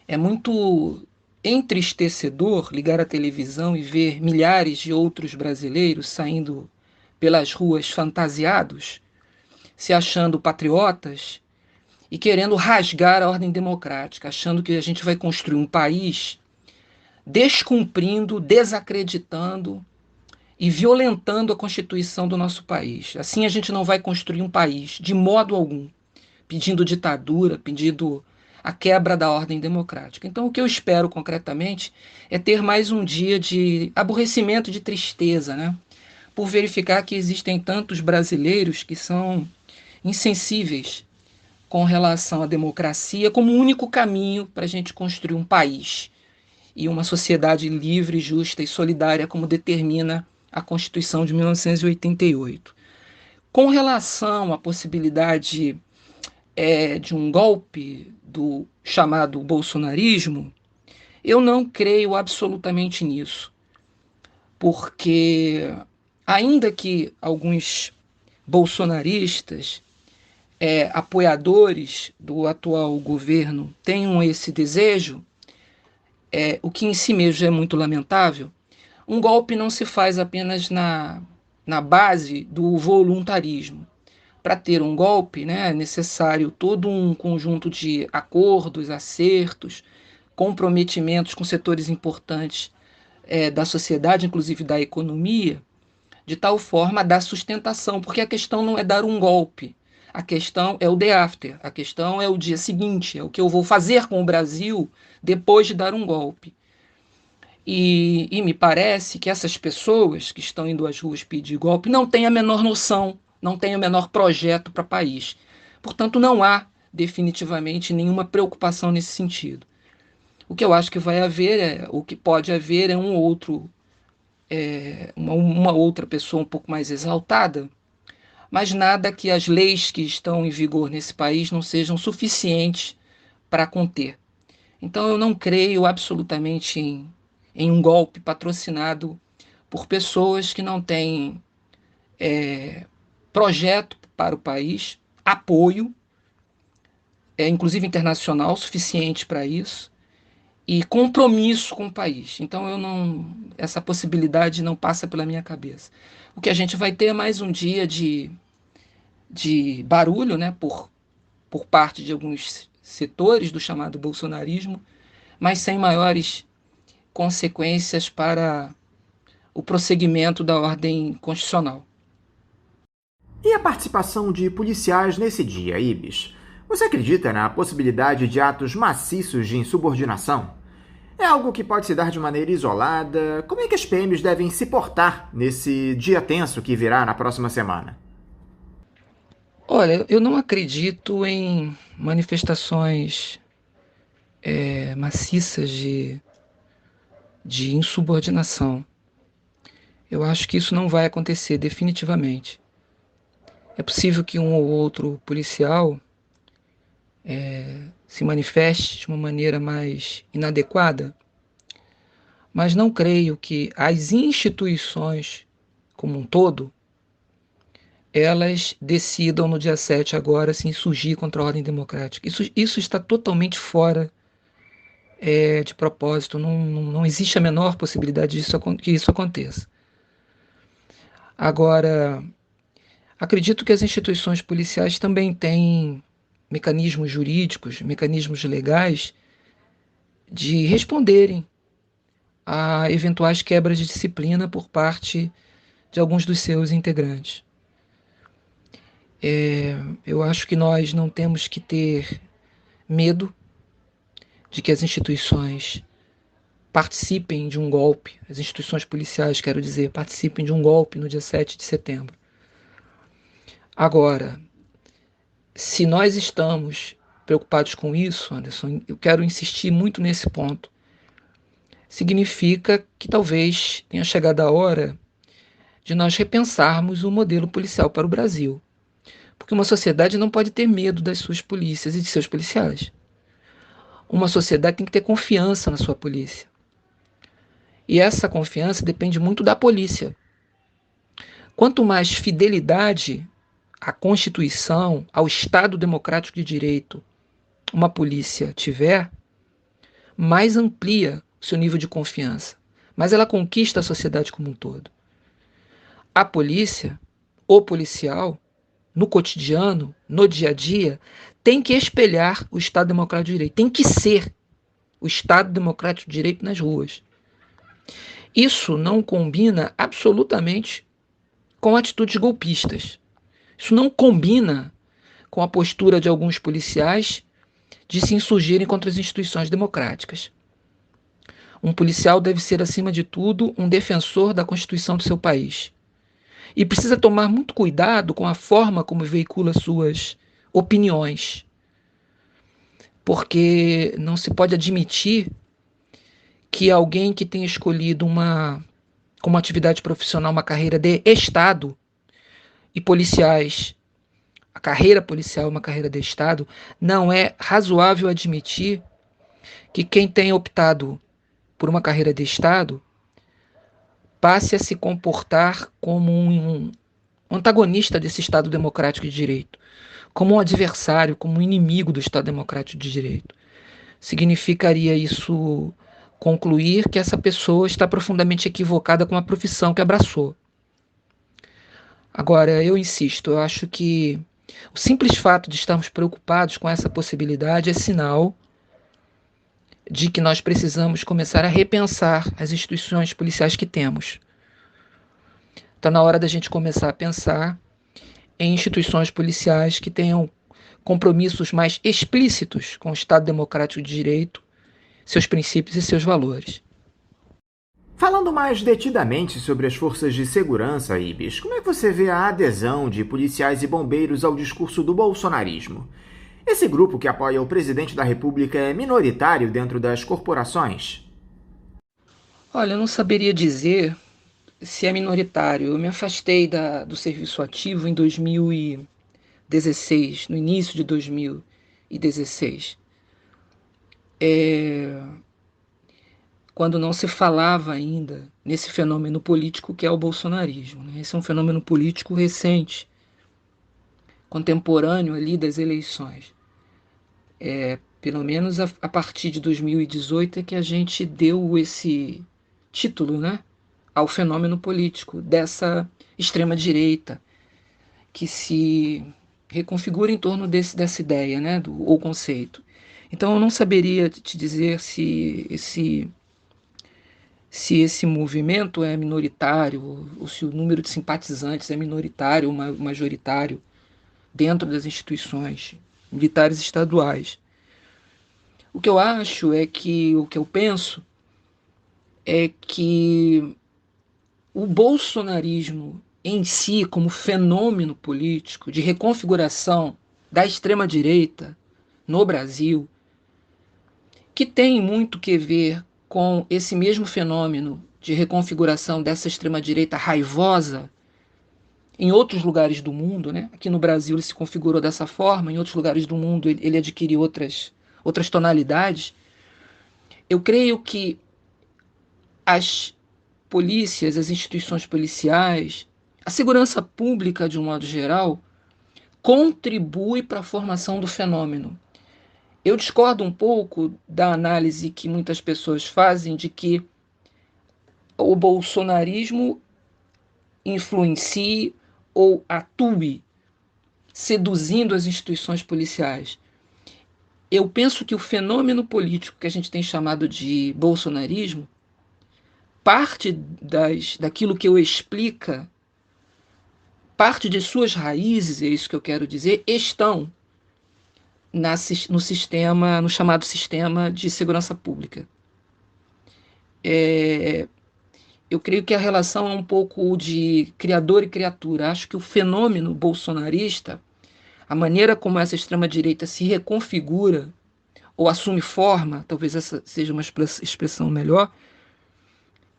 é muito entristecedor ligar a televisão e ver milhares de outros brasileiros saindo pelas ruas fantasiados, se achando patriotas e querendo rasgar a ordem democrática, achando que a gente vai construir um país descumprindo, desacreditando e violentando a Constituição do nosso país. Assim a gente não vai construir um país, de modo algum, pedindo ditadura, pedindo a quebra da ordem democrática. Então o que eu espero concretamente é ter mais um dia de aborrecimento, de tristeza, por verificar que existem tantos brasileiros que são insensíveis com relação à democracia como o único caminho para a gente construir um país e uma sociedade livre, justa e solidária, como determina a Constituição de 1988. Com relação à possibilidade de um golpe do chamado bolsonarismo, Eu não creio absolutamente nisso, porque ainda que alguns bolsonaristas, apoiadores do atual governo, tenham esse desejo, o que em si mesmo é muito lamentável, um golpe não se faz apenas na base do voluntarismo. Para ter um golpe, né, é necessário todo um conjunto de acordos, acertos, comprometimentos com setores importantes da sociedade, inclusive da economia, de tal forma a dar sustentação, porque a questão não é dar um golpe, a questão é o day after, a questão é o dia seguinte, é o que eu vou fazer com o Brasil depois de dar um golpe. E me parece que essas pessoas que estão indo às ruas pedir golpe não têm a menor noção, não têm o menor projeto para o país. Portanto, não há definitivamente nenhuma preocupação nesse sentido. O que eu acho que vai haver, o que pode haver é uma outra pessoa um pouco mais exaltada, mas nada que as leis que estão em vigor nesse país não sejam suficientes para conter. Então eu não creio absolutamente em um golpe patrocinado por pessoas que não têm projeto para o país, apoio, inclusive internacional, suficiente para isso, e compromisso com o país. Então essa possibilidade não passa pela minha cabeça. O que a gente vai ter é mais um dia de barulho, né, por parte de alguns setores do chamado bolsonarismo, mas sem maiores consequências para o prosseguimento da ordem constitucional. E a participação de policiais nesse dia, Ibis? Você acredita na possibilidade de atos maciços de insubordinação? É algo que pode se dar de maneira isolada? Como é que as PMs devem se portar nesse dia tenso que virá na próxima semana? Olha, eu não acredito em manifestações maciças de insubordinação. Eu acho que isso não vai acontecer definitivamente. É possível que um ou outro policial se manifeste de uma maneira mais inadequada, mas não creio que as instituições como um todo elas decidam no dia 7 agora se insurgir contra a ordem democrática. Isso está totalmente fora de propósito, não existe a menor possibilidade que isso aconteça. Agora, acredito que as instituições policiais também têm mecanismos jurídicos, mecanismos legais de responderem a eventuais quebras de disciplina por parte de alguns dos seus integrantes. Eu acho que nós não temos que ter medo de que as instituições participem de um golpe, as instituições policiais, quero dizer, participem de um golpe no dia 7 de setembro. Agora, se nós estamos preocupados com isso, Anderson, eu quero insistir muito nesse ponto. Significa que talvez tenha chegado a hora de nós repensarmos o modelo policial para o Brasil. Porque uma sociedade não pode ter medo das suas polícias e de seus policiais. Uma sociedade tem que ter confiança na sua polícia. E essa confiança depende muito da polícia. Quanto mais fidelidade à Constituição, ao Estado Democrático de Direito, uma polícia tiver, mais amplia o seu nível de confiança, mais ela conquista a sociedade como um todo. A polícia, o policial, no cotidiano, no dia a dia, tem que espelhar o Estado Democrático de Direito, tem que ser o Estado Democrático de Direito nas ruas. Isso não combina absolutamente com atitudes golpistas. Isso não combina com a postura de alguns policiais de se insurgirem contra as instituições democráticas. Um policial deve ser, acima de tudo, um defensor da Constituição do seu país. E precisa tomar muito cuidado com a forma como veicula suas opiniões. Porque não se pode admitir que alguém que tenha escolhido como atividade profissional uma carreira de Estado e policiais, a carreira policial é uma carreira de Estado, não é razoável admitir que quem tem optado por uma carreira de Estado, passe a se comportar como um antagonista desse Estado democrático de direito, como um adversário, como um inimigo do Estado democrático de direito. Significaria isso concluir que essa pessoa está profundamente equivocada com a profissão que abraçou. Agora, eu insisto, eu acho que o simples fato de estarmos preocupados com essa possibilidade é sinal de que nós precisamos começar a repensar as instituições policiais que temos. Está na hora da gente começar a pensar em instituições policiais que tenham compromissos mais explícitos com o Estado democrático de direito, seus princípios e seus valores. Falando mais detidamente sobre as forças de segurança, Ibis, como é que você vê a adesão de policiais e bombeiros ao discurso do bolsonarismo? Esse grupo que apoia o presidente da República é minoritário dentro das corporações? Olha, eu não saberia dizer se é minoritário. Eu me afastei do serviço ativo em 2016, no início de 2016. Quando não se falava ainda nesse fenômeno político que é o bolsonarismo, né? Esse é um fenômeno político recente, contemporâneo ali das eleições. Pelo menos a partir de 2018 é que a gente deu esse título, né, ao fenômeno político dessa extrema-direita que se reconfigura em torno dessa ideia, né, ou conceito. Então eu não saberia te dizer se esse movimento é minoritário ou se o número de simpatizantes é minoritário ou majoritário dentro das instituições militares estaduais. O que eu acho é que, o que eu penso é que o bolsonarismo em si, como fenômeno político de reconfiguração da extrema-direita no Brasil, que tem muito que ver com esse mesmo fenômeno de reconfiguração dessa extrema-direita raivosa em outros lugares do mundo, né? Aqui no Brasil ele se configurou dessa forma, em outros lugares do mundo ele adquiriu outras tonalidades. Eu creio que as polícias, as instituições policiais, a segurança pública de um modo geral, contribui para a formação do fenômeno. Eu discordo um pouco da análise que muitas pessoas fazem de que o bolsonarismo influencie ou atue seduzindo as instituições policiais. Eu penso que o fenômeno político que a gente tem chamado de bolsonarismo, parte daquilo que o explica, parte de suas raízes, é isso que eu quero dizer, estão no chamado sistema de segurança pública. Eu creio que a relação é um pouco de criador e criatura. Acho que o fenômeno bolsonarista, a maneira como essa extrema-direita se reconfigura ou assume forma, talvez essa seja uma expressão melhor,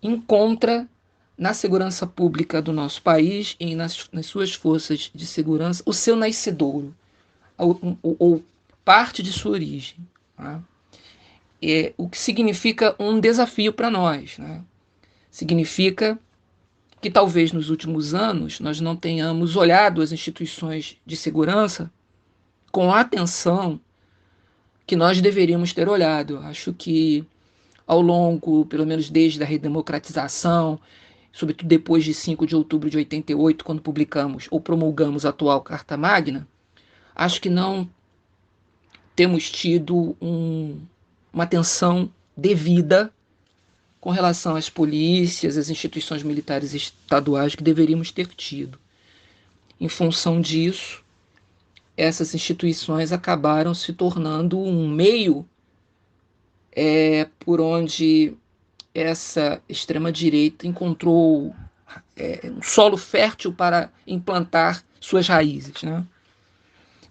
encontra na segurança pública do nosso país e nas suas forças de segurança o seu nascedouro, ou parte de sua origem. Tá? O que significa um desafio para nós, né? Significa que talvez nos últimos anos nós não tenhamos olhado as instituições de segurança com a atenção que nós deveríamos ter olhado. Acho que ao longo, pelo menos desde a redemocratização, sobretudo depois de 5 de outubro de 88, quando publicamos ou promulgamos a atual Carta Magna, acho que não temos tido uma atenção devida com relação às polícias, às instituições militares estaduais que deveríamos ter tido. Em função disso, essas instituições acabaram se tornando um meio por onde essa extrema-direita encontrou um solo fértil para implantar suas raízes, né?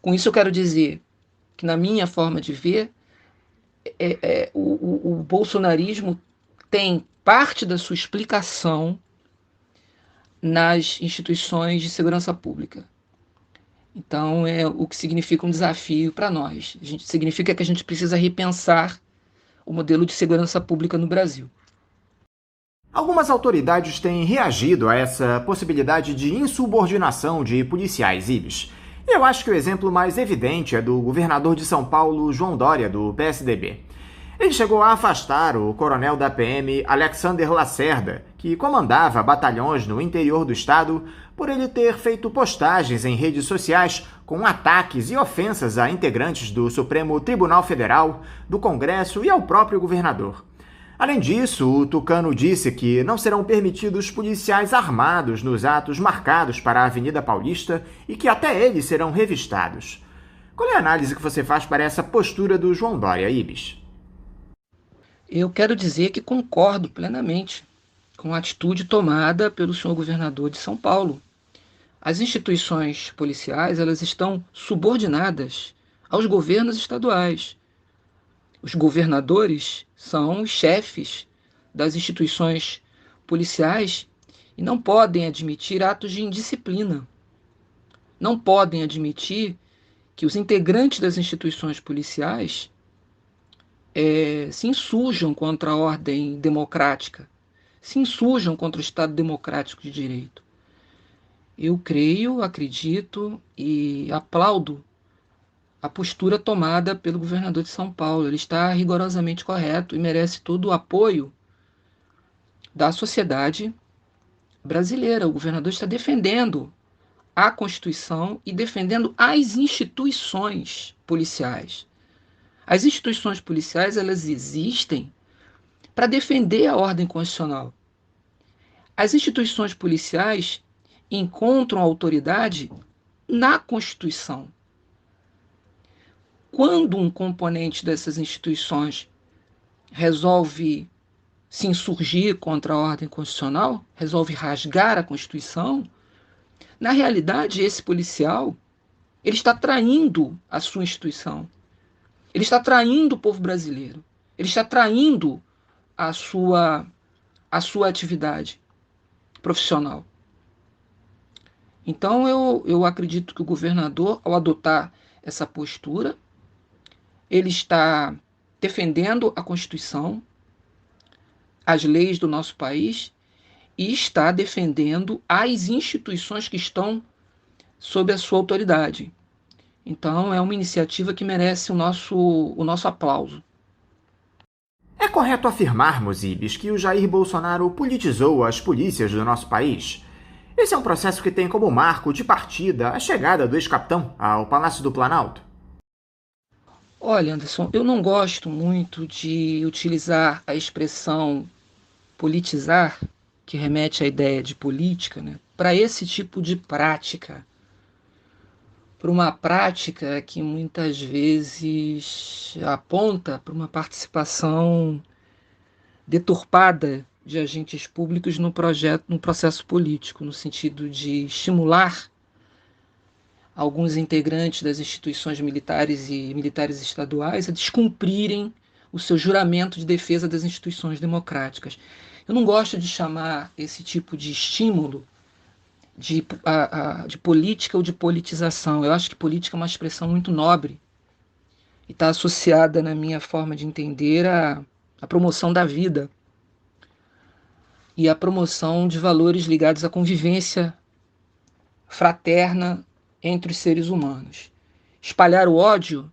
Com isso eu quero dizer que, na minha forma de ver, o bolsonarismo tem parte da sua explicação nas instituições de segurança pública. Então, o que significa um desafio para nós. Significa que a gente precisa repensar o modelo de segurança pública no Brasil. Algumas autoridades têm reagido a essa possibilidade de insubordinação de policiais, Ibis. Eu acho que o exemplo mais evidente é do governador de São Paulo, João Dória, do PSDB. Ele chegou a afastar o coronel da PM, Alexander Lacerda, que comandava batalhões no interior do estado, por ele ter feito postagens em redes sociais com ataques e ofensas a integrantes do Supremo Tribunal Federal, do Congresso e ao próprio governador. Além disso, o tucano disse que não serão permitidos policiais armados nos atos marcados para a Avenida Paulista e que até eles serão revistados. Qual é a análise que você faz para essa postura do João Dória, Ibis? Eu quero dizer que concordo plenamente com a atitude tomada pelo senhor governador de São Paulo. As instituições policiais, elas estão subordinadas aos governos estaduais. Os governadores são os chefes das instituições policiais e não podem admitir atos de indisciplina. Não podem admitir que os integrantes das instituições policiais se insurjam contra a ordem democrática, se insurjam contra o Estado democrático de direito. Eu creio, acredito e aplaudo a postura tomada pelo governador de São Paulo. Ele está rigorosamente correto e merece todo o apoio da sociedade brasileira. O governador está defendendo a Constituição e defendendo as instituições policiais. As instituições policiais, elas existem para defender a ordem constitucional. As instituições policiais encontram autoridade na Constituição. Quando um componente dessas instituições resolve se insurgir contra a ordem constitucional, resolve rasgar a Constituição, na realidade, esse policial ele está traindo a sua instituição. Ele está traindo o povo brasileiro. Ele está traindo a sua atividade profissional. Então, eu acredito que o governador, ao adotar essa postura, ele está defendendo a Constituição, as leis do nosso país e está defendendo as instituições que estão sob a sua autoridade. Então, é uma iniciativa que merece o nosso aplauso. É correto afirmarmos, Ibis, que o Jair Bolsonaro politizou as polícias do nosso país? Esse é um processo que tem como marco de partida a chegada do ex-capitão ao Palácio do Planalto? Olha, Anderson, eu não gosto muito de utilizar a expressão politizar, que remete à ideia de política, né, para esse tipo de prática. Para uma prática que muitas vezes aponta para uma participação deturpada de agentes públicos no processo político, no sentido de estimular alguns integrantes das instituições militares e militares estaduais a descumprirem o seu juramento de defesa das instituições democráticas. Eu não gosto de chamar esse tipo de estímulo de política ou de politização. Eu acho que política é uma expressão muito nobre e está associada, na minha forma de entender, à promoção da vida e à promoção de valores ligados à convivência fraterna entre os seres humanos. Espalhar o ódio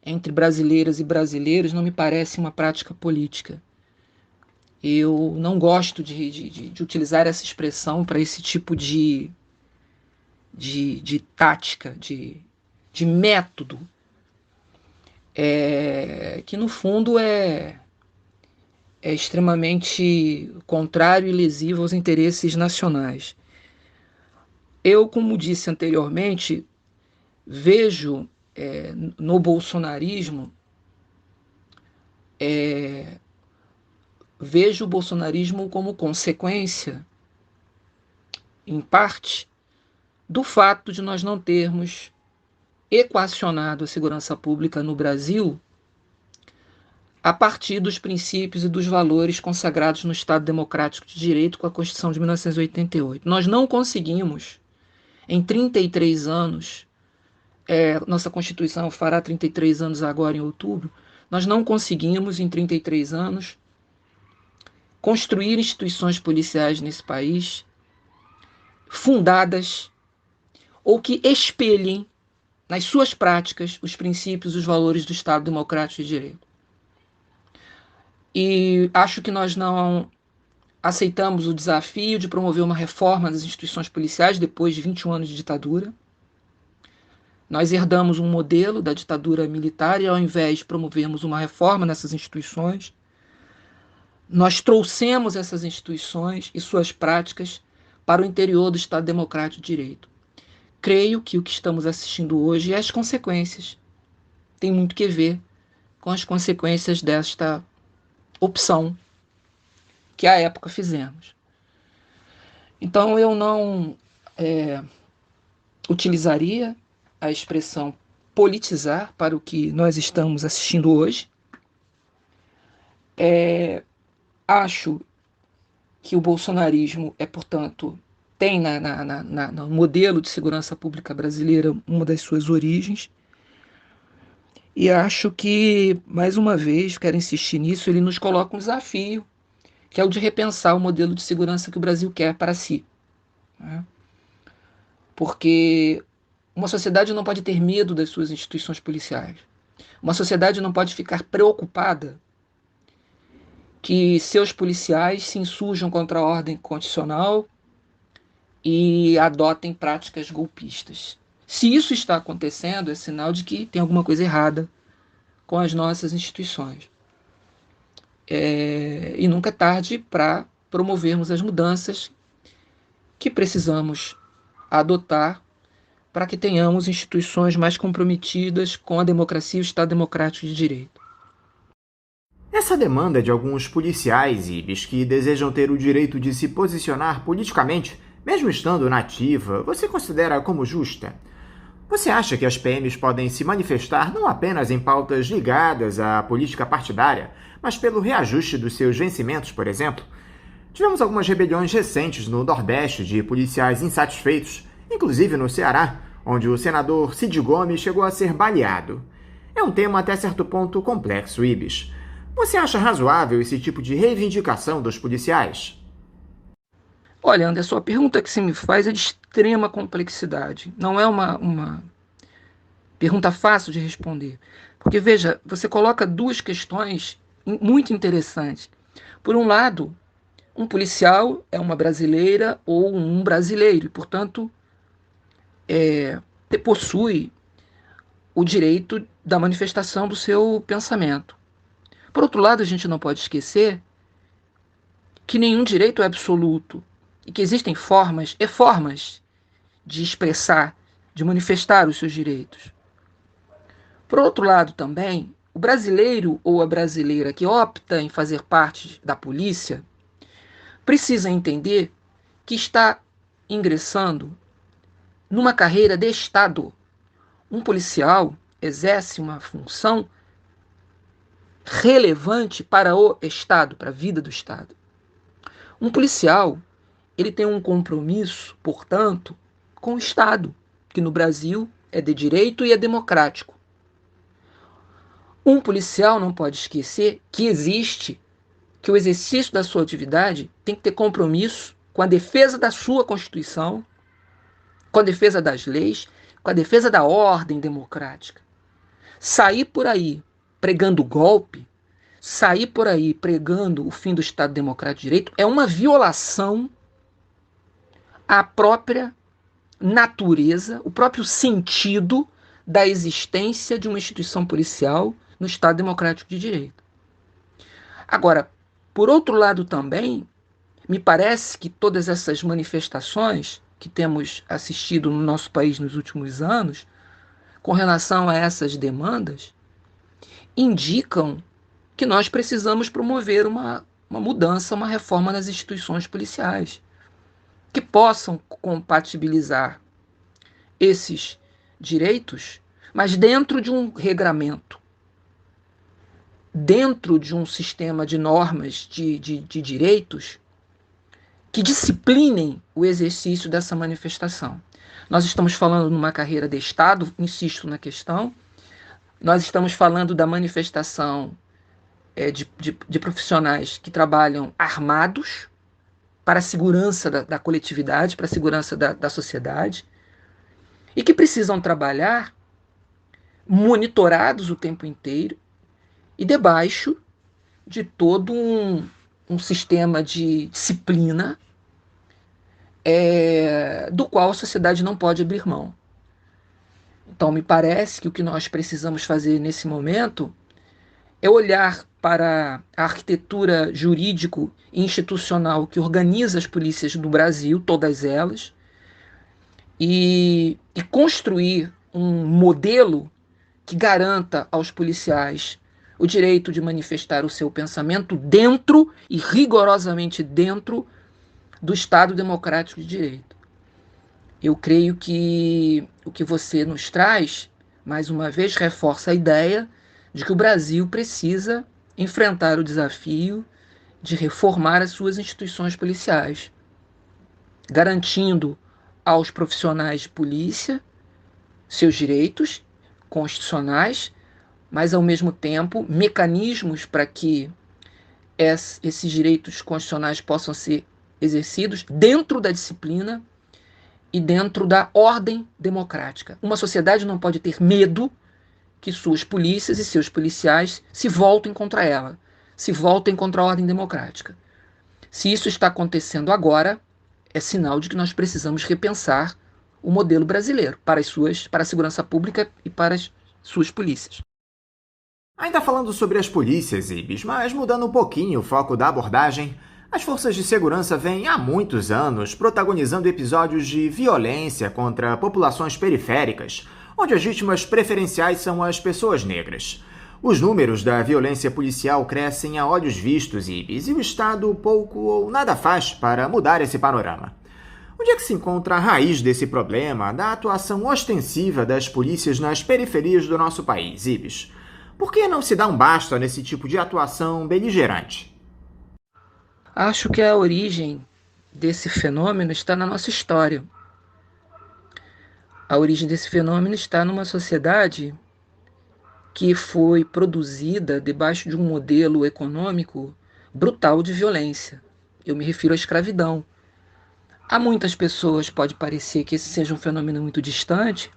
entre brasileiras e brasileiros não me parece uma prática política. Eu não gosto de utilizar essa expressão para esse tipo de tática, de método, que no fundo é extremamente contrário e lesivo aos interesses nacionais. Eu, como disse anteriormente, vejo no bolsonarismo vejo o bolsonarismo como consequência, em parte, do fato de nós não termos equacionado a segurança pública no Brasil a partir dos princípios e dos valores consagrados no Estado Democrático de Direito com a Constituição de 1988. Nós não conseguimos, em 33 anos, nossa Constituição fará 33 anos agora em outubro, Nós não conseguimos, em 33 anos, construir instituições policiais nesse país fundadas ou que espelhem nas suas práticas os princípios, os valores do Estado Democrático de Direito. E acho que nós não aceitamos o desafio de promover uma reforma das instituições policiais depois de 21 anos de ditadura. Nós herdamos um modelo da ditadura militar e, ao invés de promovermos uma reforma nessas instituições, nós trouxemos essas instituições e suas práticas para o interior do Estado Democrático de Direito. Creio que o que estamos assistindo hoje é as consequências. Tem muito que ver com as consequências desta opção que à época fizemos. Então eu não utilizaria a expressão politizar para o que nós estamos assistindo hoje. Acho que o bolsonarismo portanto, tem no modelo de segurança pública brasileira uma das suas origens. E acho que, mais uma vez, quero insistir nisso, ele nos coloca um desafio, que é o de repensar o modelo de segurança que o Brasil quer para si. Né? Porque uma sociedade não pode ter medo das suas instituições policiais. Uma sociedade não pode ficar preocupada que seus policiais se insurjam contra a ordem constitucional e adotem práticas golpistas. Se isso está acontecendo, é sinal de que tem alguma coisa errada com as nossas instituições. E nunca é tarde para promovermos as mudanças que precisamos adotar para que tenhamos instituições mais comprometidas com a democracia e o Estado Democrático de Direito. Essa demanda de alguns policiais, Ibis, que desejam ter o direito de se posicionar politicamente, mesmo estando na ativa, você considera como justa? Você acha que as PMs podem se manifestar não apenas em pautas ligadas à política partidária, mas pelo reajuste dos seus vencimentos, por exemplo? Tivemos algumas rebeliões recentes no Nordeste de policiais insatisfeitos, inclusive no Ceará, onde o senador Cid Gomes chegou a ser baleado. É um tema até certo ponto complexo, Ibis. Você acha razoável esse tipo de reivindicação dos policiais? Olha, Anderson, a pergunta que você me faz é de extrema complexidade. Não é uma pergunta fácil de responder. Porque, veja, você coloca duas questões muito interessantes. Por um lado, um policial é uma brasileira ou um brasileiro, e, portanto, possui o direito da manifestação do seu pensamento. Por outro lado, a gente não pode esquecer que nenhum direito é absoluto e que existem formas e formas de expressar, de manifestar os seus direitos. Por outro lado, também, o brasileiro ou a brasileira que opta em fazer parte da polícia precisa entender que está ingressando numa carreira de Estado. Um policial exerce uma função relevante para o Estado, para a vida do Estado. Um policial, ele tem um compromisso, portanto, com o Estado, que no Brasil é de direito e é democrático. Um policial não pode esquecer que o exercício da sua atividade tem que ter compromisso com a defesa da sua Constituição, com a defesa das leis, com a defesa da ordem democrática. Sair por aí pregando golpe, sair por aí pregando o fim do Estado Democrático de Direito é uma violação à própria natureza, o próprio sentido da existência de uma instituição policial no Estado Democrático de Direito. Agora, por outro lado também, me parece que todas essas manifestações que temos assistido no nosso país nos últimos anos, com relação a essas demandas, indicam que nós precisamos promover uma mudança, uma reforma nas instituições policiais, que possam compatibilizar esses direitos, mas dentro de um regramento, dentro de um sistema de normas de direitos que disciplinem o exercício dessa manifestação. Nós estamos falando numa carreira de Estado, insisto na questão, Nós estamos falando da manifestação de profissionais que trabalham armados para a segurança da coletividade, para a segurança da sociedade, e que precisam trabalhar monitorados o tempo inteiro e debaixo de todo um sistema de disciplina do qual a sociedade não pode abrir mão. Então, me parece que o que nós precisamos fazer nesse momento é olhar para a arquitetura jurídico e institucional que organiza as polícias no Brasil, todas elas, e construir um modelo que garanta aos policiais o direito de manifestar o seu pensamento dentro e rigorosamente dentro do Estado Democrático de Direito. Eu creio que o que você nos traz, mais uma vez, reforça a ideia de que o Brasil precisa enfrentar o desafio de reformar as suas instituições policiais, garantindo aos profissionais de polícia seus direitos constitucionais, mas, ao mesmo tempo, mecanismos para que esses direitos constitucionais possam ser exercidos dentro da disciplina e dentro da ordem democrática. Uma sociedade não pode ter medo que suas polícias e seus policiais se voltem contra ela, se voltem contra a ordem democrática. Se isso está acontecendo agora, é sinal de que nós precisamos repensar o modelo brasileiro para a segurança pública e para as suas polícias. Ainda falando sobre as polícias, Ibis, mas mudando um pouquinho o foco da abordagem, as forças de segurança vêm há muitos anos protagonizando episódios de violência contra populações periféricas, onde as vítimas preferenciais são as pessoas negras. Os números da violência policial crescem a olhos vistos, Ibis, e o Estado pouco ou nada faz para mudar esse panorama. Onde é que se encontra a raiz desse problema da atuação ostensiva das polícias nas periferias do nosso país, Ibis? Por que não se dá um basta nesse tipo de atuação beligerante? Acho que a origem desse fenômeno está na nossa história. A origem desse fenômeno está numa sociedade que foi produzida debaixo de um modelo econômico brutal de violência. Eu me refiro à escravidão. A muitas pessoas pode parecer que esse seja um fenômeno muito distante,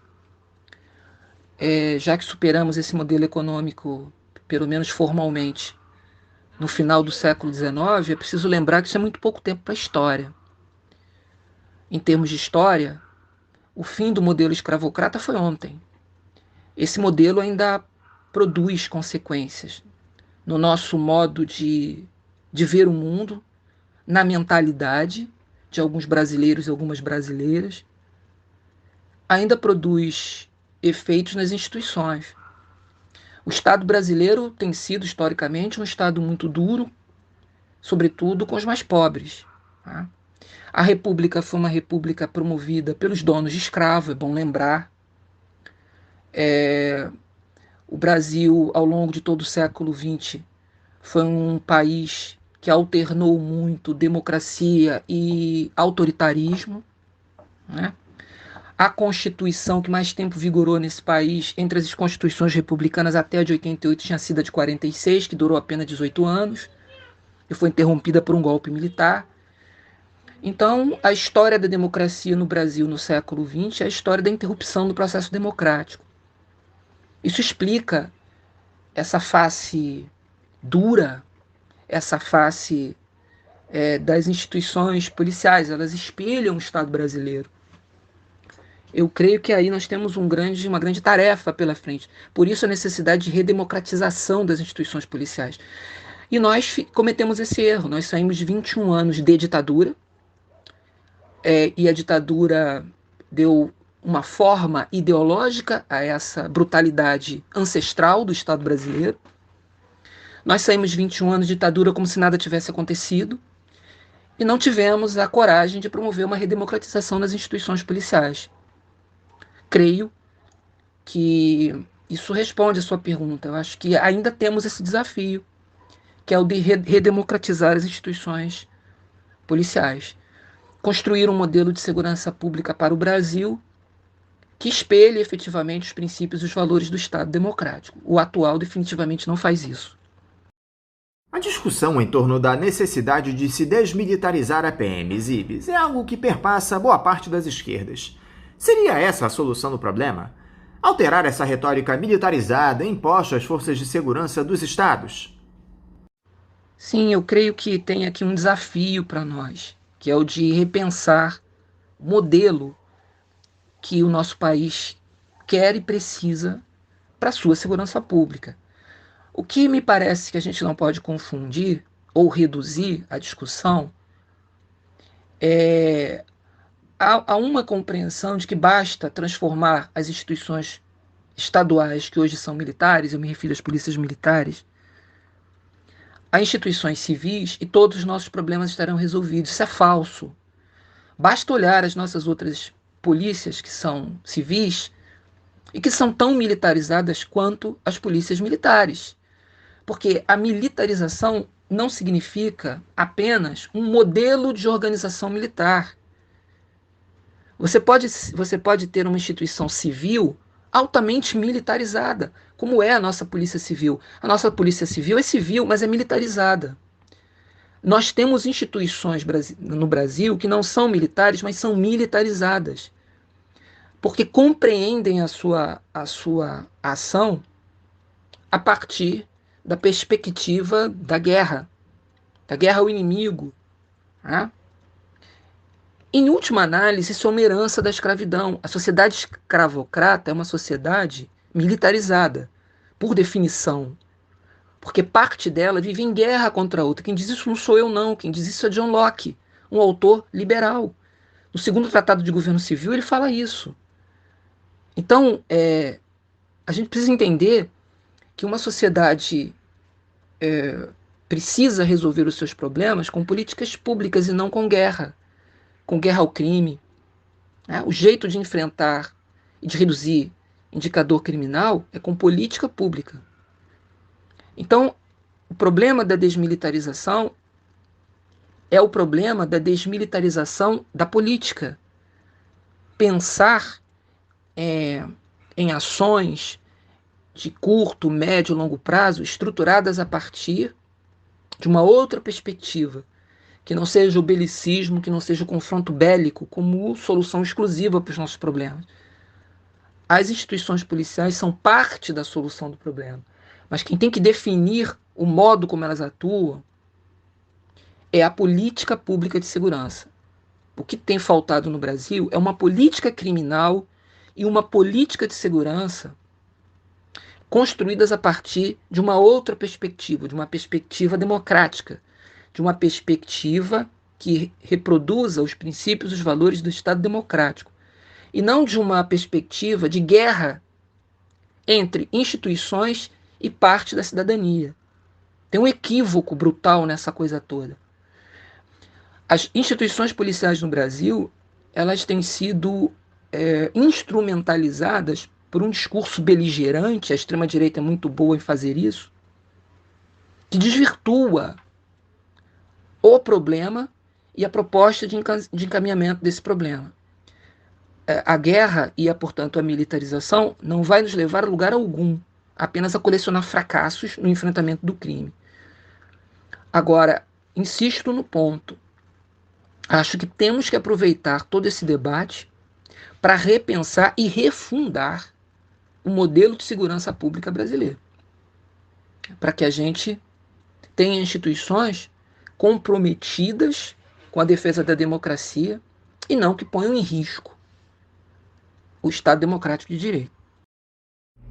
já que superamos esse modelo econômico, pelo menos formalmente, no final do século XIX, é preciso lembrar que isso é muito pouco tempo para a história. Em termos de história, o fim do modelo escravocrata foi ontem. Esse modelo ainda produz consequências no nosso modo de ver o mundo, na mentalidade de alguns brasileiros e algumas brasileiras, ainda produz efeitos nas instituições. O Estado brasileiro tem sido, historicamente, um Estado muito duro, sobretudo com os mais pobres. Tá? A República foi uma república promovida pelos donos de escravo, é bom lembrar. O Brasil, ao longo de todo o século XX, foi um país que alternou muito democracia e autoritarismo, né? A Constituição que mais tempo vigorou nesse país, entre as constituições republicanas até a de 88, tinha sido a de 46, que durou apenas 18 anos, e foi interrompida por um golpe militar. Então, a história da democracia no Brasil no século XX é a história da interrupção do processo democrático. Isso explica essa face dura, essa face das instituições policiais. Elas espelham o Estado brasileiro. Eu creio que aí nós temos uma grande tarefa pela frente. Por isso a necessidade de redemocratização das instituições policiais. E nós cometemos esse erro. Nós saímos de 21 anos de ditadura, e a ditadura deu uma forma ideológica a essa brutalidade ancestral do Estado brasileiro. Nós saímos de 21 anos de ditadura como se nada tivesse acontecido e não tivemos a coragem de promover uma redemocratização das instituições policiais. Creio que isso responde à sua pergunta. Eu acho que ainda temos esse desafio, que é o de redemocratizar as instituições policiais. Construir um modelo de segurança pública para o Brasil que espelhe efetivamente os princípios e os valores do Estado democrático. O atual definitivamente não faz isso. A discussão em torno da necessidade de se desmilitarizar a PM, Zibes, é algo que perpassa boa parte das esquerdas. Seria essa a solução do problema? Alterar essa retórica militarizada imposta às forças de segurança dos estados? Sim, eu creio que tem aqui um desafio para nós, que é o de repensar o modelo que o nosso país quer e precisa para a sua segurança pública. O que me parece que a gente não pode confundir ou reduzir a discussão é a uma compreensão de que basta transformar as instituições estaduais, que hoje são militares, eu me refiro às polícias militares, a instituições civis e todos os nossos problemas estarão resolvidos. Isso é falso. Basta olhar as nossas outras polícias, que são civis, e que são tão militarizadas quanto as polícias militares. Porque a militarização não significa apenas um modelo de organização militar. Você pode ter uma instituição civil altamente militarizada, como é a nossa Polícia Civil. A nossa Polícia Civil é civil, mas é militarizada. Nós temos instituições no Brasil que não são militares, mas são militarizadas, porque compreendem a sua ação a partir da perspectiva da guerra ao inimigo. Né? Em última análise, isso é uma herança da escravidão. A sociedade escravocrata é uma sociedade militarizada, por definição, porque parte dela vive em guerra contra a outra. Quem diz isso não sou eu, não. Quem diz isso é John Locke, um autor liberal. No segundo Tratado de Governo Civil, ele fala isso. Então, a gente precisa entender que uma sociedade precisa resolver os seus problemas com políticas públicas e não com guerra ao crime. Né? O jeito de enfrentar e de reduzir indicador criminal é com política pública. Então, o problema da desmilitarização é o problema da desmilitarização da política. Pensar em ações de curto, médio e longo prazo estruturadas a partir de uma outra perspectiva, que não seja o belicismo, que não seja o confronto bélico como solução exclusiva para os nossos problemas. As instituições policiais são parte da solução do problema, mas quem tem que definir o modo como elas atuam é a política pública de segurança. O que tem faltado no Brasil é uma política criminal e uma política de segurança construídas a partir de uma outra perspectiva, de uma perspectiva democrática, de uma perspectiva que reproduza os princípios e os valores do Estado democrático, e não de uma perspectiva de guerra entre instituições e parte da cidadania. Tem um equívoco brutal nessa coisa toda. As instituições policiais no Brasil, elas têm sido instrumentalizadas por um discurso beligerante, a extrema-direita é muito boa em fazer isso, que desvirtua o problema e a proposta de encaminhamento desse problema. A guerra e, portanto, a militarização não vai nos levar a lugar algum, apenas a colecionar fracassos no enfrentamento do crime. Agora, insisto no ponto. Acho que temos que aproveitar todo esse debate para repensar e refundar o modelo de segurança pública brasileiro, para que a gente tenha instituições comprometidas com a defesa da democracia e não que ponham em risco o Estado democrático de direito.